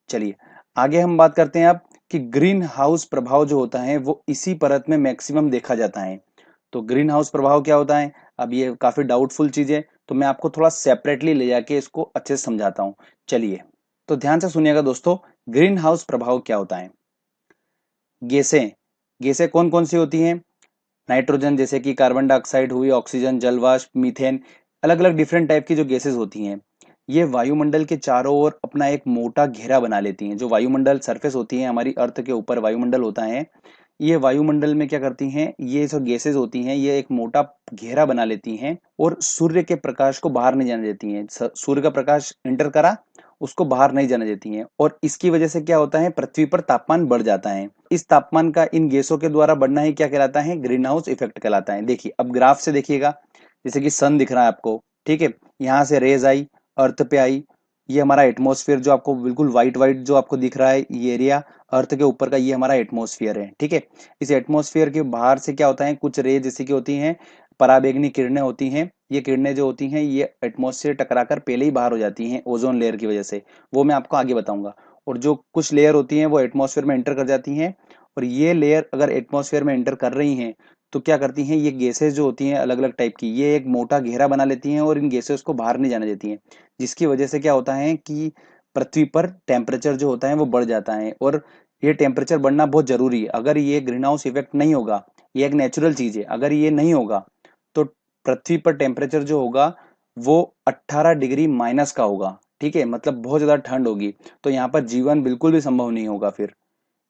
चलिए आगे हम बात करते हैं अब कि ग्रीन हाउस प्रभाव जो होता है वो इसी परत में मैक्सिमम देखा जाता है। तो ग्रीन हाउस प्रभाव क्या होता है? अब ये काफी डाउटफुल चीज है, तो मैं आपको थोड़ा सेपरेटली ले जाके इसको अच्छे से समझाता हूँ। चलिए, तो ध्यान से सुनिएगा दोस्तों ग्रीन हाउस प्रभाव क्या होता है? गैसें गैसें कौन कौन सी होती हैं? नाइट्रोजन जैसे कि कार्बन डाइऑक्साइड हुई, ऑक्सीजन, जलवाष्प, मीथेन, अलग अलग डिफरेंट टाइप की जो गैसेस होती हैं, ये वायुमंडल के चारों ओर अपना एक मोटा घेरा बना लेती हैं। जो वायुमंडल सरफेस होती है हमारी अर्थ के ऊपर वायुमंडल होता है, ये वायुमंडल में क्या करती हैं, ये जो गैसेस होती हैं ये एक मोटा घेरा बना लेती हैं और सूर्य के प्रकाश को बाहर नहीं जाने देती हैं। सूर्य का प्रकाश इंटर करा, उसको बाहर नहीं जाने देती हैं और इसकी वजह से क्या होता है, पृथ्वी पर तापमान बढ़ जाता है। इस तापमान का इन गैसों के द्वारा बढ़ना ही क्या कहलाता है, ग्रीन हाउस इफेक्ट कहलाता है। देखिए अब ग्राफ से देखिएगा, जैसे कि सन दिख रहा है आपको, ठीक है, यहाँ से रेज आई, अर्थ पे आई, ये हमारा एटमॉस्फेयर जो आपको बिल्कुल व्हाइट व्हाइट जो आपको दिख रहा है, ये एरिया अर्थ के ऊपर का ये हमारा एटमॉस्फेयर है, ठीक है। इस एटमॉस्फेयर के बाहर से क्या होता है, कुछ रे जैसे कि होती हैं, पराबैंगनी किरणें होती हैं। ये किरणें जो होती हैं ये एटमॉस्फेयर टकराकर पहले ही बाहर हो जाती हैं ओजोन लेयर की वजह से, वो मैं आपको आगे बताऊंगा। और जो कुछ लेयर होती हैं वो एटमॉस्फेयर में एंटर कर जाती हैं, और ये लेयर अगर एटमॉस्फेयर में एंटर कर रही हैं तो क्या करती हैं, ये गैसेस जो होती हैं अलग अलग टाइप की, ये एक मोटा घेरा बना लेती हैं और इन गैसेस को बाहर नहीं जाने देती हैं, जिसकी वजह से क्या होता है कि पृथ्वी पर टेम्परेचर जो होता है वो बढ़ जाता है। और ये टेम्परेचर बढ़ना बहुत जरूरी है। अगर ये ग्रीन हाउस इफेक्ट नहीं होगा, ये एक नेचुरल चीज है, अगर ये नहीं होगा तो पृथ्वी पर टेम्परेचर जो होगा वो 18 डिग्री माइनस का होगा, ठीक है, मतलब बहुत ज्यादा ठंड होगी। तो यहाँ पर जीवन बिल्कुल भी संभव नहीं होगा फिर।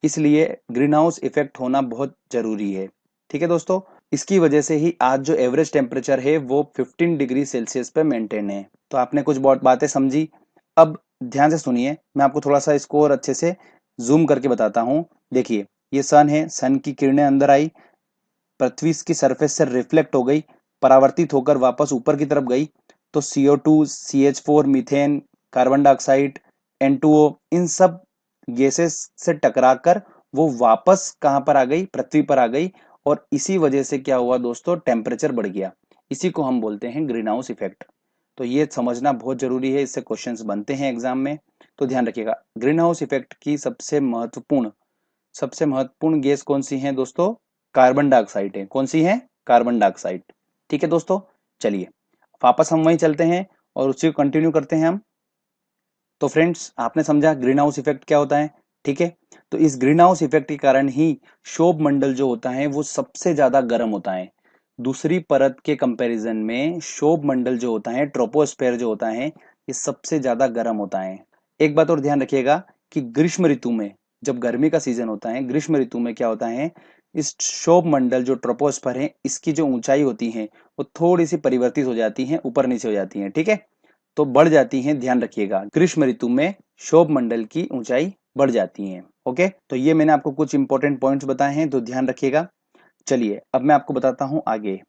इसलिए ग्रीन हाउस इफेक्ट होना बहुत जरूरी है, ठीक है दोस्तों। इसकी वजह से ही आज जो एवरेज टेम्परेचर है वो 15 डिग्री सेल्सियस पे मेंटेन है। तो आपने कुछ बहुत बातें समझी। अब ध्यान से सुनिए, मैं आपको थोड़ा सा इसको और अच्छे से जूम करके बताता हूँ। देखिए ये सन है, सन की किरणें अंदर आई, पृथ्वी की सरफेस से रिफ्लेक्ट हो गई, परावर्तित होकर वापस ऊपर की तरफ गई, तो CO2, CH4, methane, carbon dioxide, N2O, इन सब गैसेस से टकराकर वो वापस कहां पर आ गई, पृथ्वी पर आ गई। और इसी वजह से क्या हुआ दोस्तों, टेम्परेचर बढ़ गया। इसी को हम बोलते हैं ग्रीन हाउस इफेक्ट। तो ये समझना बहुत जरूरी है, इससे क्वेश्चंस बनते हैं एग्जाम में। तो ध्यान रखिएगा, ग्रीन हाउस इफेक्ट की सबसे महत्वपूर्ण गैस कौन सी है दोस्तों, कार्बन डाइऑक्साइड है। कौन सी है, कार्बन डाइऑक्साइड, ठीक है दोस्तों। चलिए वापस हम वहीं चलते हैं और उसी को कंटिन्यू करते हैं हम। तो फ्रेंड्स आपने समझा ग्रीन हाउस इफेक्ट क्या होता है, ठीक है। तो इस ग्रीन हाउस इफेक्ट के कारण ही शोभ मंडल जो होता है वो सबसे ज्यादा गर्म होता है। दूसरी परत के कंपैरिजन में शोभ मंडल जो होता है, ट्रोपोस्फेयर जो होता है, ये सबसे ज्यादा गर्म होता है। एक बात और ध्यान रखिएगा कि ग्रीष्म ऋतु में, जब गर्मी का सीजन होता है, ग्रीष्म ऋतु में क्या होता है, इस शोभ मंडल जो ट्रोपोस्फेयर है इसकी जो ऊंचाई होती है वो थोड़ी सी परिवर्तित हो जाती है, ऊपर नीचे हो जाती है, ठीक है। तो बढ़ जाती हैं, ध्यान रखिएगा, ग्रीष्म ऋतु में शोभ मंडल की ऊंचाई बढ़ जाती है। ओके, तो ये मैंने आपको कुछ इंपॉर्टेंट पॉइंट्स बताए हैं, तो ध्यान रखिएगा। चलिए अब मैं आपको बताता हूं आगे।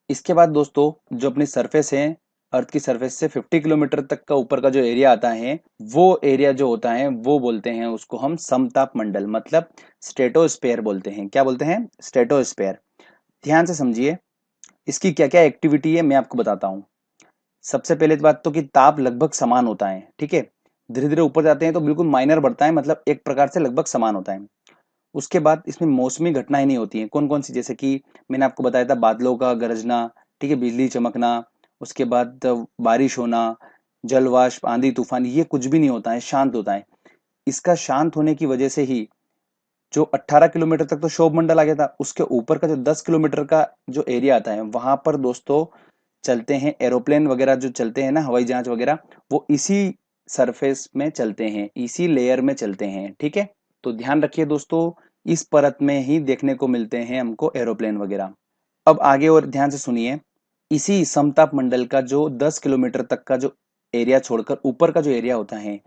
इसके बाद दोस्तों जो अपनी सरफेस है, अर्थ की सरफेस से 50 किलोमीटर तक का ऊपर का जो एरिया आता है, वो एरिया जो होता है वो बोलते हैं उसको हम समताप मंडल, मतलब स्ट्रेटोस्फेयर बोलते हैं। क्या बोलते हैं, स्ट्रेटोस्फेयर। ध्यान से समझिए, इसकी क्या क्या एक्टिविटी है मैं आपको बताता हूँ। सबसे पहले तो बात तो कि ताप लगभग समान होता है, ठीक है। धीरे धीरे ऊपर जाते हैं तो बिल्कुल माइनर बढ़ता है, मतलब एक प्रकार से लगभग समान होता है। उसके बाद इसमें मौसमी घटनाएं नहीं होती हैं। कौन कौन सी, जैसे कि मैंने आपको बताया था बादलों का गरजना, ठीक है, बिजली चमकना, उसके बाद बारिश होना, जल वाष्प, आंधी तूफान, ये कुछ भी नहीं होता है, शांत होता है। इसका शांत होने की वजह से ही जो 18 किलोमीटर तक तो क्षोभ मंडल आ गया था, उसके ऊपर का जो 10 किलोमीटर का जो एरिया आता है वहां पर दोस्तों चलते हैं एरोप्लेन वगैरह, जो चलते हैं ना हवाई जहाज वगैरह, वो इसी सरफेस में चलते हैं, इसी लेयर में चलते हैं, ठीक है। तो ध्यान रखिए दोस्तों, इस परत में ही देखने को मिलते हैं हमको एरोप्लेन वगैरह। अब आगे और ध्यान से सुनिए, इसी समताप मंडल का जो 10 किलोमीटर तक का जो एरिया छोड़कर ऊपर का जो एरिया होता है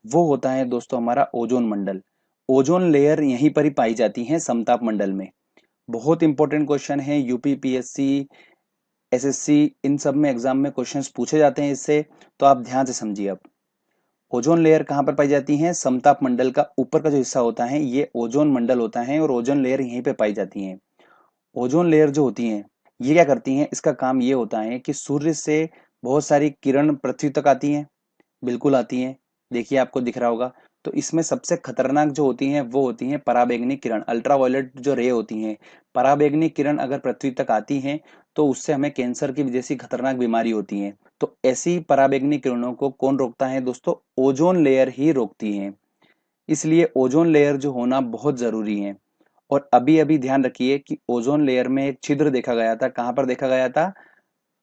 वो होता है दोस्तों हमारा ओजोन मंडल। ओजोन लेयर यहीं पर ही पाई जाती है समताप मंडल में। बहुत इंपॉर्टेंट क्वेश्चन है, यूपी पीएससी, एसएससी, इन सब में एग्जाम में क्वेश्चंस पूछे जाते हैं इससे। तो आप ध्यान से समझिए। अब ओजोन लेयर कहाँ पर पाई जाती है, समताप मंडल का ऊपर का जो हिस्सा होता है ये ओजोन मंडल होता है, और ओजोन लेयर यहीं पे पाई जाती है। ओजोन लेयर जो होती है ये क्या करती हैं, इसका काम ये होता है कि सूर्य से बहुत सारी किरण पृथ्वी तक आती हैं, बिल्कुल आती हैं, देखिए आपको दिख रहा होगा। तो इसमें सबसे खतरनाक जो होती हैं वो होती हैं पराबैंगनी किरण, अल्ट्रावायलेट जो रे होती हैं। पराबैंगनी किरण अगर पृथ्वी तक आती हैं तो उससे हमें कैंसर की जैसी खतरनाक बीमारी होती है। तो ऐसी पराबैंगनी किरणों को कौन रोकता है दोस्तों, ओजोन लेयर ही रोकती है। इसलिए ओजोन लेयर जो होना बहुत जरूरी है। और अभी अभी ध्यान रखिए कि ओजोन लेयर में एक छिद्र देखा गया था। कहां पर देखा गया था?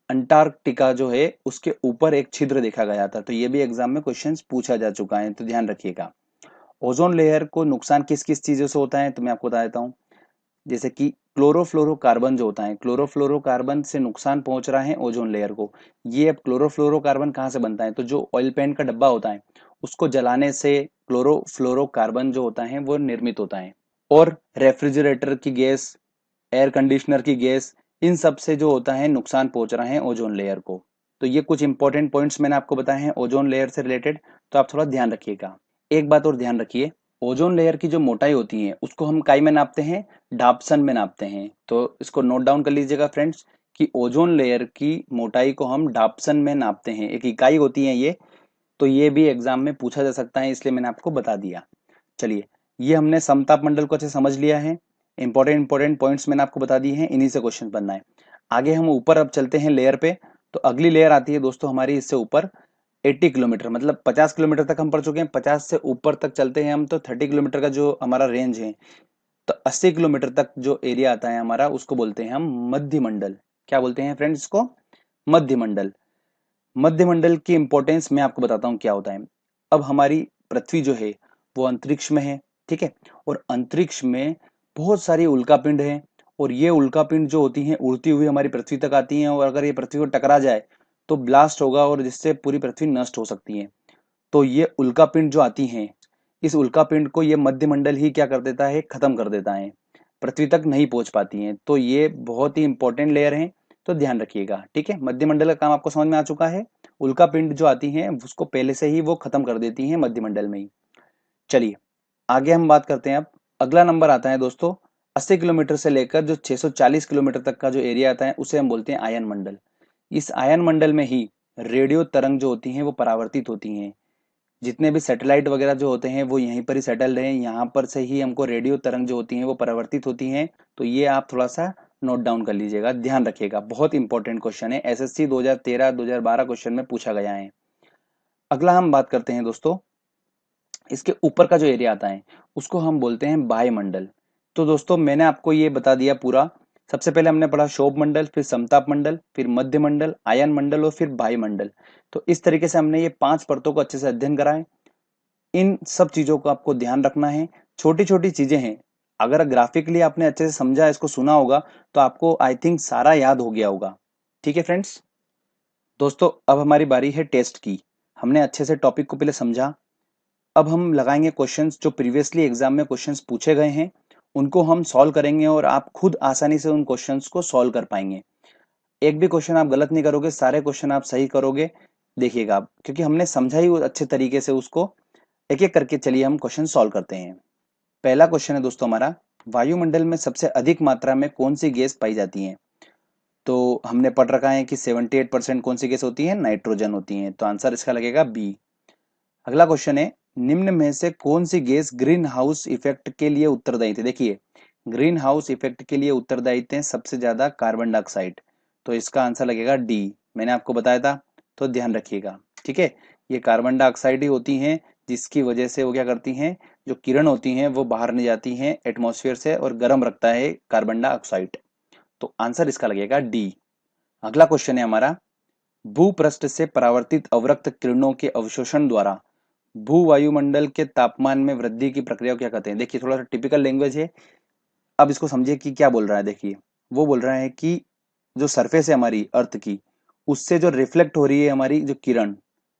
अंटार्कटिका जो है उसके ऊपर एक छिद्र देखा गया था। तो ये भी एग्जाम में क्वेश्चंस पूछा जा चुका है, तो ध्यान रखिएगा। ओजोन लेयर को नुकसान किस किस चीजों से होता है तो मैं आपको बता देता हूँ। जैसे कि क्लोरोफ्लोरोकार्बन जो होता है, क्लोरोफ्लोरोकार्बन से नुकसान पहुंच रहा है ओजोन लेयर को। ये अब क्लोरोफ्लोरोकार्बन कहाँ से बनता है? तो जो ऑयल पेंट का डब्बा होता है उसको जलाने से क्लोरोफ्लोरोकार्बन जो होता है वो निर्मित होता है। और रेफ्रिजरेटर की गैस, एयर कंडीशनर की गैस, इन सब से जो होता है नुकसान पहुंच रहा है ओजोन लेयर को। तो ये कुछ इंपॉर्टेंट पॉइंट्स मैंने आपको बताए हैं ओजोन लेयर से रिलेटेड, तो आप थोड़ा ध्यान रखिएगा। एक बात और ध्यान रखिए, ओजोन लेयर की जो मोटाई होती है उसको हम काई में नापते हैं, डाप्सन में नापते हैं। तो इसको नोट डाउन कर लीजिएगा फ्रेंड्स कि ओजोन लेयर की मोटाई को हम डाप्सन में नापते हैं, एक इकाई होती है ये। तो ये भी एग्जाम में पूछा जा सकता है, इसलिए मैंने आपको बता दिया। चलिए, ये हमने समताप मंडल को अच्छे समझ लिया है। इंपॉर्टेंट पॉइंट्स मैंने आपको बता दिए हैं, इन्हीं से क्वेश्चन बनना है। आगे हम ऊपर अब चलते हैं लेयर पे। तो अगली लेयर आती है दोस्तों हमारी इससे ऊपर 80 किलोमीटर, मतलब 50 किलोमीटर तक हम पढ़ चुके हैं। 50 से ऊपर तक चलते हैं हम तो 30 किलोमीटर का जो हमारा रेंज है, तो 80 किलोमीटर तक जो एरिया आता है हमारा उसको बोलते हैं हम मध्य मंडल। क्या बोलते हैं फ्रेंड्स इसको? मध्य मंडल। मध्य मंडल की इंपॉर्टेंस मैं आपको बताता हूँ क्या होता है। अब हमारी पृथ्वी जो है वो अंतरिक्ष में है, ठीक है। और अंतरिक्ष में बहुत सारी उल्कापिंड है, और ये उल्कापिंड जो होती हैं उड़ती हुई हमारी पृथ्वी तक आती हैं, और अगर ये पृथ्वी को टकरा जाए तो ब्लास्ट होगा और जिससे पूरी पृथ्वी नष्ट हो सकती है। तो ये उल्कापिंड जो आती हैं, इस उल्कापिंड को ये मध्य मंडल ही क्या कर देता है? खत्म कर देता है, पृथ्वी तक नहीं पहुंच पाती हैं। तो ये बहुत ही इंपॉर्टेंट लेयर है, तो ध्यान रखिएगा, ठीक है। मध्य मंडल का काम आपको समझ में आ चुका है। उल्कापिंड जो आती हैं उसको पहले से ही वो खत्म कर देती हैं मध्य मंडल में ही। चलिए, आगे हम बात करते हैं। अब अगला नंबर आता है दोस्तों 80 किलोमीटर से लेकर जो 640 किलोमीटर तक का जो एरिया आता है उसे हम बोलते हैं आयन मंडल। इस आयन मंडल में ही रेडियो तरंग जो होती हैं वो परावर्तित होती हैं। जितने भी सैटेलाइट वगैरह जो होते हैं वो यहीं पर ही सेटल रहे, यहाँ पर से ही हमको रेडियो तरंग जो होती हैं वो परावर्तित होती हैं। तो ये आप थोड़ा सा नोट डाउन कर लीजिएगा, ध्यान रखिएगा, बहुत इंपॉर्टेंट क्वेश्चन है, एसएससी 2013 2012 क्वेश्चन में पूछा गया है। अगला हम बात करते हैं दोस्तों, इसके ऊपर का जो एरिया आता है उसको हम बोलते हैं वायुमंडल। तो दोस्तों मैंने आपको ये बता दिया पूरा। सबसे पहले हमने पढ़ा शोभ मंडल, फिर समताप मंडल, फिर मध्य मंडल, आयन मंडल और फिर वायुमंडल। तो इस तरीके से हमने ये 5 परतों को अच्छे से अध्ययन करा है। इन सब चीजों को आपको ध्यान रखना है। छोटी छोटी चीजें हैं, अगर ग्राफिकली आपने अच्छे से समझा, इसको सुना होगा, तो आपको आई थिंक सारा याद हो गया होगा। ठीक है फ्रेंड्स। दोस्तों अब हमारी बारी है टेस्ट की। हमने अच्छे से टॉपिक को पहले समझा, अब हम लगाएंगे क्वेश्चंस जो प्रीवियसली एग्जाम में क्वेश्चंस पूछे गए हैं, उनको हम सॉल्व करेंगे और आप खुद आसानी से उन क्वेश्चंस को सॉल्व कर पाएंगे। एक भी क्वेश्चन आप गलत नहीं करोगे, सारे क्वेश्चन आप सही करोगे। देखिएगा आप, क्योंकि हमने समझा ही अच्छे तरीके से उसको। एक एक करके चलिए हम क्वेश्चन सॉल्व करते हैं। पहला क्वेश्चन है दोस्तों हमारा, वायुमंडल में सबसे अधिक मात्रा में कौन सी गैस पाई जाती है? तो हमने पढ़ रखा है कि 78% कौन सी गैस होती है? नाइट्रोजन होती है, तो आंसर इसका लगेगा बी। अगला क्वेश्चन है, निम्न में से कौन सी गैस ग्रीन हाउस इफेक्ट के लिए उत्तरदायी थे? देखिए, ग्रीन हाउस इफेक्ट के लिए उत्तरदायी थे सबसे ज्यादा कार्बन डाइऑक्साइड, तो इसका आंसर लगेगा डी। मैंने आपको बताया था, तो ध्यान रखिएगा, ठीक है। ये कार्बन डाइऑक्साइड ही होती हैं जिसकी वजह से वो क्या करती हैं, जो किरण होती हैं वो बाहर नहीं जाती हैं एटमॉस्फेयर से, और गर्म रखता है कार्बन डाइऑक्साइड। तो आंसर इसका लगेगा डी। अगला क्वेश्चन है हमारा, भूपृष्ठ से परावर्तित अवरक्त किरणों के अवशोषण द्वारा भू वायुमंडल के तापमान में वृद्धि की प्रक्रिया को क्या कहते हैं? देखिए, थोड़ा सा टिपिकल लैंग्वेज है, अब इसको समझिए कि क्या बोल रहा है। देखिए, वो बोल रहा है कि जो सरफेस है हमारी अर्थ की, उससे जो रिफ्लेक्ट हो रही है हमारी जो किरण,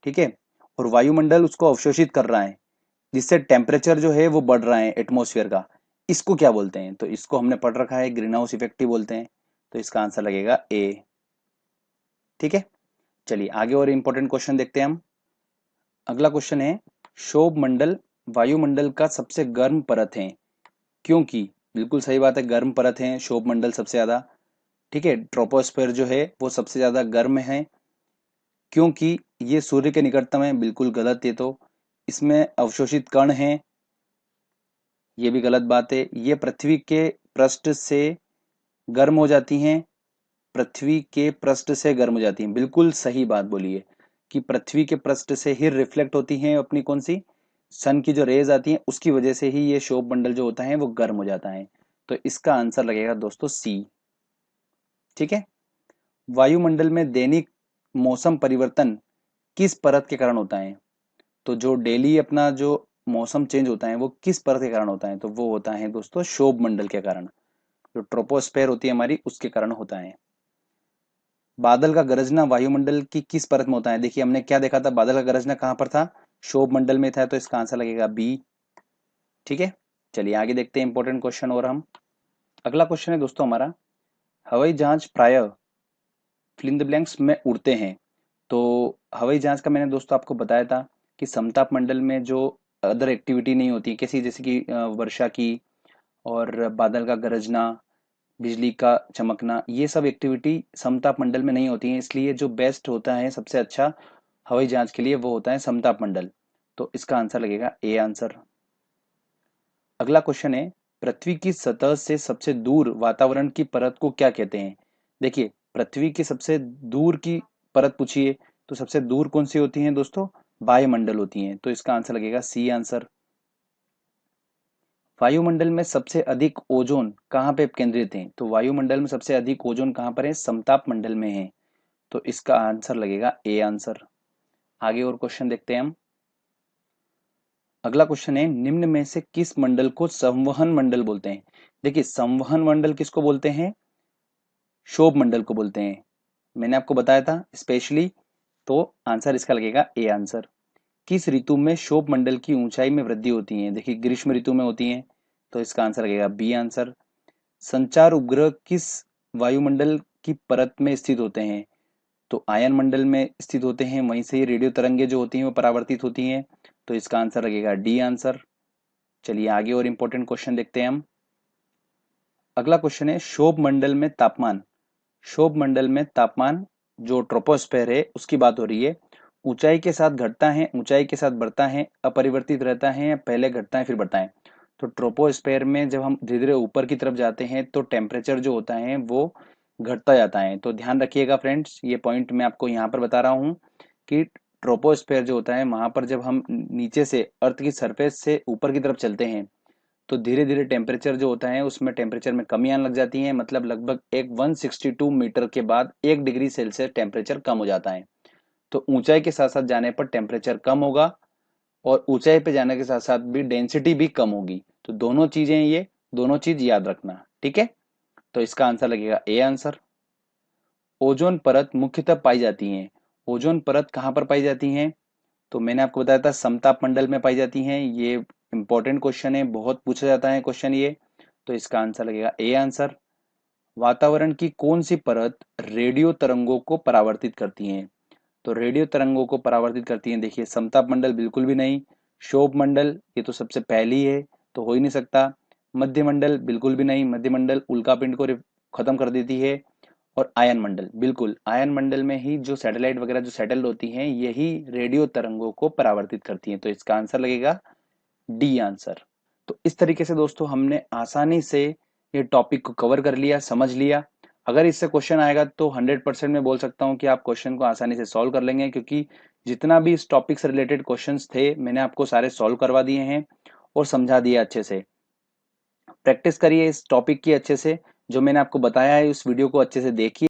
ठीक है, और वायुमंडल उसको अवशोषित कर रहा है, जिससे टेम्परेचर जो है वो बढ़ रहा है एटमॉस्फेयर का, इसको क्या बोलते हैं? तो इसको हमने पढ़ रखा है, ग्रीन हाउस इफेक्ट ही बोलते हैं। तो इसका आंसर लगेगा ए। ठीक है, चलिए आगे और इंपॉर्टेंट क्वेश्चन देखते हैं हम। अगला क्वेश्चन है, क्षोभ मंडल वायुमंडल का सबसे गर्म परत है क्योंकि? बिल्कुल सही बात है, गर्म परत है क्षोभ मंडल सबसे ज्यादा, ठीक है। ट्रोपोस्फेयर जो है वो सबसे ज्यादा गर्म है क्योंकि ये सूर्य के निकटतम है, बिल्कुल गलत। ये तो इसमें अवशोषित कण है, ये भी गलत बात है। ये पृथ्वी के पृष्ठ से गर्म हो जाती हैं, पृथ्वी के पृष्ठ से गर्म हो जाती हैं, बिल्कुल सही बात बोली है कि पृथ्वी के पृष्ठ से ही रिफ्लेक्ट होती हैं अपनी कौन सी सन की जो रेज आती हैं उसकी वजह से ही ये शोभ मंडल जो होता है वो गर्म हो जाता है। तो इसका आंसर लगेगा दोस्तों सी। ठीक है। वायुमंडल में दैनिक मौसम परिवर्तन किस परत के कारण होता है? तो जो डेली अपना जो मौसम चेंज होता है वो किस परत के कारण होता है? तो वो होता है दोस्तों शोभ मंडल के कारण, जो ट्रोपोस्फेयर होती है हमारी उसके कारण होता है। बादल का गरजना वायुमंडल की किस परत में होता है? देखिए हमने क्या देखा था, बादल का गरजना कहां पर था? शोभ मंडल में था, तो इसका आंसर लगेगा बी। ठीक है, चलिए आगे देखते हैं इंपॉर्टेंट क्वेश्चन। और हम अगला क्वेश्चन है दोस्तों हमारा, हवाई जहाज प्राय फिल इन द ब्लैंक्स में उड़ते हैं। तो हवाई जहाज का मैंने दोस्तों आपको बताया था कि समताप मंडल में जो अदर एक्टिविटी नहीं होती कैसी, जैसे कि वर्षा की और बादल का गरजना, बिजली का चमकना, ये सब एक्टिविटी समताप मंडल में नहीं होती है। इसलिए जो बेस्ट होता है, सबसे अच्छा हवाई जहाज के लिए वो होता है समताप मंडल। तो इसका आंसर लगेगा ए आंसर। अगला क्वेश्चन है, पृथ्वी की सतह से सबसे दूर वातावरण की परत को क्या कहते हैं? देखिए पृथ्वी की सबसे दूर की परत पूछिए तो सबसे दूर कौन सी होती है दोस्तों? वायुमंडल होती है। तो इसका आंसर लगेगा सी आंसर। वायुमंडल में सबसे अधिक ओजोन कहाँ पे केंद्रित है? तो वायुमंडल में सबसे अधिक ओजोन कहाँ पर है? समताप मंडल में है। तो इसका आंसर लगेगा ए आंसर। आगे और क्वेश्चन देखते हैं हम। अगला क्वेश्चन है, निम्न में से किस मंडल को संवहन मंडल बोलते हैं? देखिए संवहन मंडल किसको बोलते हैं? शोभ मंडल को बोलते हैं। मैंने आपको बताया था स्पेशली, तो आंसर इसका लगेगा ए आंसर। किस ऋतु में शोभ मंडल की ऊंचाई में वृद्धि होती है? देखिए ग्रीष्म ऋतु में होती है। तो इसका आंसर लगेगा बी आंसर। संचार उपग्रह किस वायुमंडल की परत में स्थित होते हैं? तो आयन मंडल में स्थित होते हैं, वहीं से रेडियो तरंगे जो होती हैं वो परावर्तित होती हैं। तो इसका आंसर लगेगा डी आंसर। चलिए आगे और इंपॉर्टेंट क्वेश्चन देखते हैं हम। अगला क्वेश्चन है, शोभ मंडल में तापमान। शोभ मंडल में तापमान जो ट्रोपोस्फेयर है उसकी बात हो रही है, ऊंचाई के साथ घटता है, ऊंचाई के साथ बढ़ता है, अपरिवर्तित रहता है, या पहले घटता है फिर बढ़ता है? तो ट्रोपोस्फेयर में जब हम धीरे धीरे ऊपर की तरफ जाते हैं तो टेम्परेचर जो होता है वो घटता जाता है। तो ध्यान रखिएगा फ्रेंड्स, ये पॉइंट मैं आपको यहाँ पर बता रहा हूँ कि ट्रोपोस्फेयर जो होता है वहां पर जब हम नीचे से अर्थ की सरफेस से ऊपर की तरफ चलते हैं तो धीरे धीरे टेम्परेचर जो होता है उसमें टेम्परेचर में कमी आने लग जाती है। मतलब लगभग एक 162 मीटर के बाद 1 डिग्री सेल्सियस टेम्परेचर कम हो जाता है। तो ऊंचाई के साथ साथ जाने पर टेम्परेचर कम होगा और ऊंचाई पे जाने के साथ साथ भी डेंसिटी भी कम होगी। तो दोनों चीजें, ये दोनों चीज याद रखना, ठीक है। तो इसका आंसर लगेगा ए आंसर। ओजोन परत मुख्यतः पाई जाती है। ओजोन परत कहाँ पर पाई जाती है? तो मैंने आपको बताया था समताप मंडल में पाई जाती हैं। ये इंपॉर्टेंट क्वेश्चन है, बहुत पूछा जाता है क्वेश्चन ये। तो इसका आंसर लगेगा ए आंसर। वातावरण की कौन सी परत रेडियो तरंगों को परावर्तित करती है? तो रेडियो तरंगों को परावर्तित करती है, देखिए समताप मंडल बिल्कुल भी नहीं, शोभ मंडल ये तो सबसे पहली है तो हो ही नहीं सकता, मध्य मंडल बिल्कुल भी नहीं, मध्य मंडल उल्कापिंड को खत्म कर देती है, और आयन मंडल, बिल्कुल आयन मंडल में ही जो सैटेलाइट वगैरह जो सेटल होती हैं यही रेडियो तरंगों को परावर्तित करती हैं। तो इसका आंसर लगेगा डी आंसर। तो इस तरीके से दोस्तों हमने आसानी से ये टॉपिक को कवर कर लिया, समझ लिया। अगर इससे क्वेश्चन आएगा तो 100% मैं बोल सकता हूँ कि आप क्वेश्चन को आसानी से सॉल्व कर लेंगे, क्योंकि जितना भी इस टॉपिक से रिलेटेड क्वेश्चंस थे मैंने आपको सारे सॉल्व करवा दिए हैं और समझा दिया अच्छे से। प्रैक्टिस करिए इस टॉपिक की अच्छे से, जो मैंने आपको बताया है उस वीडियो को अच्छे से देखिए।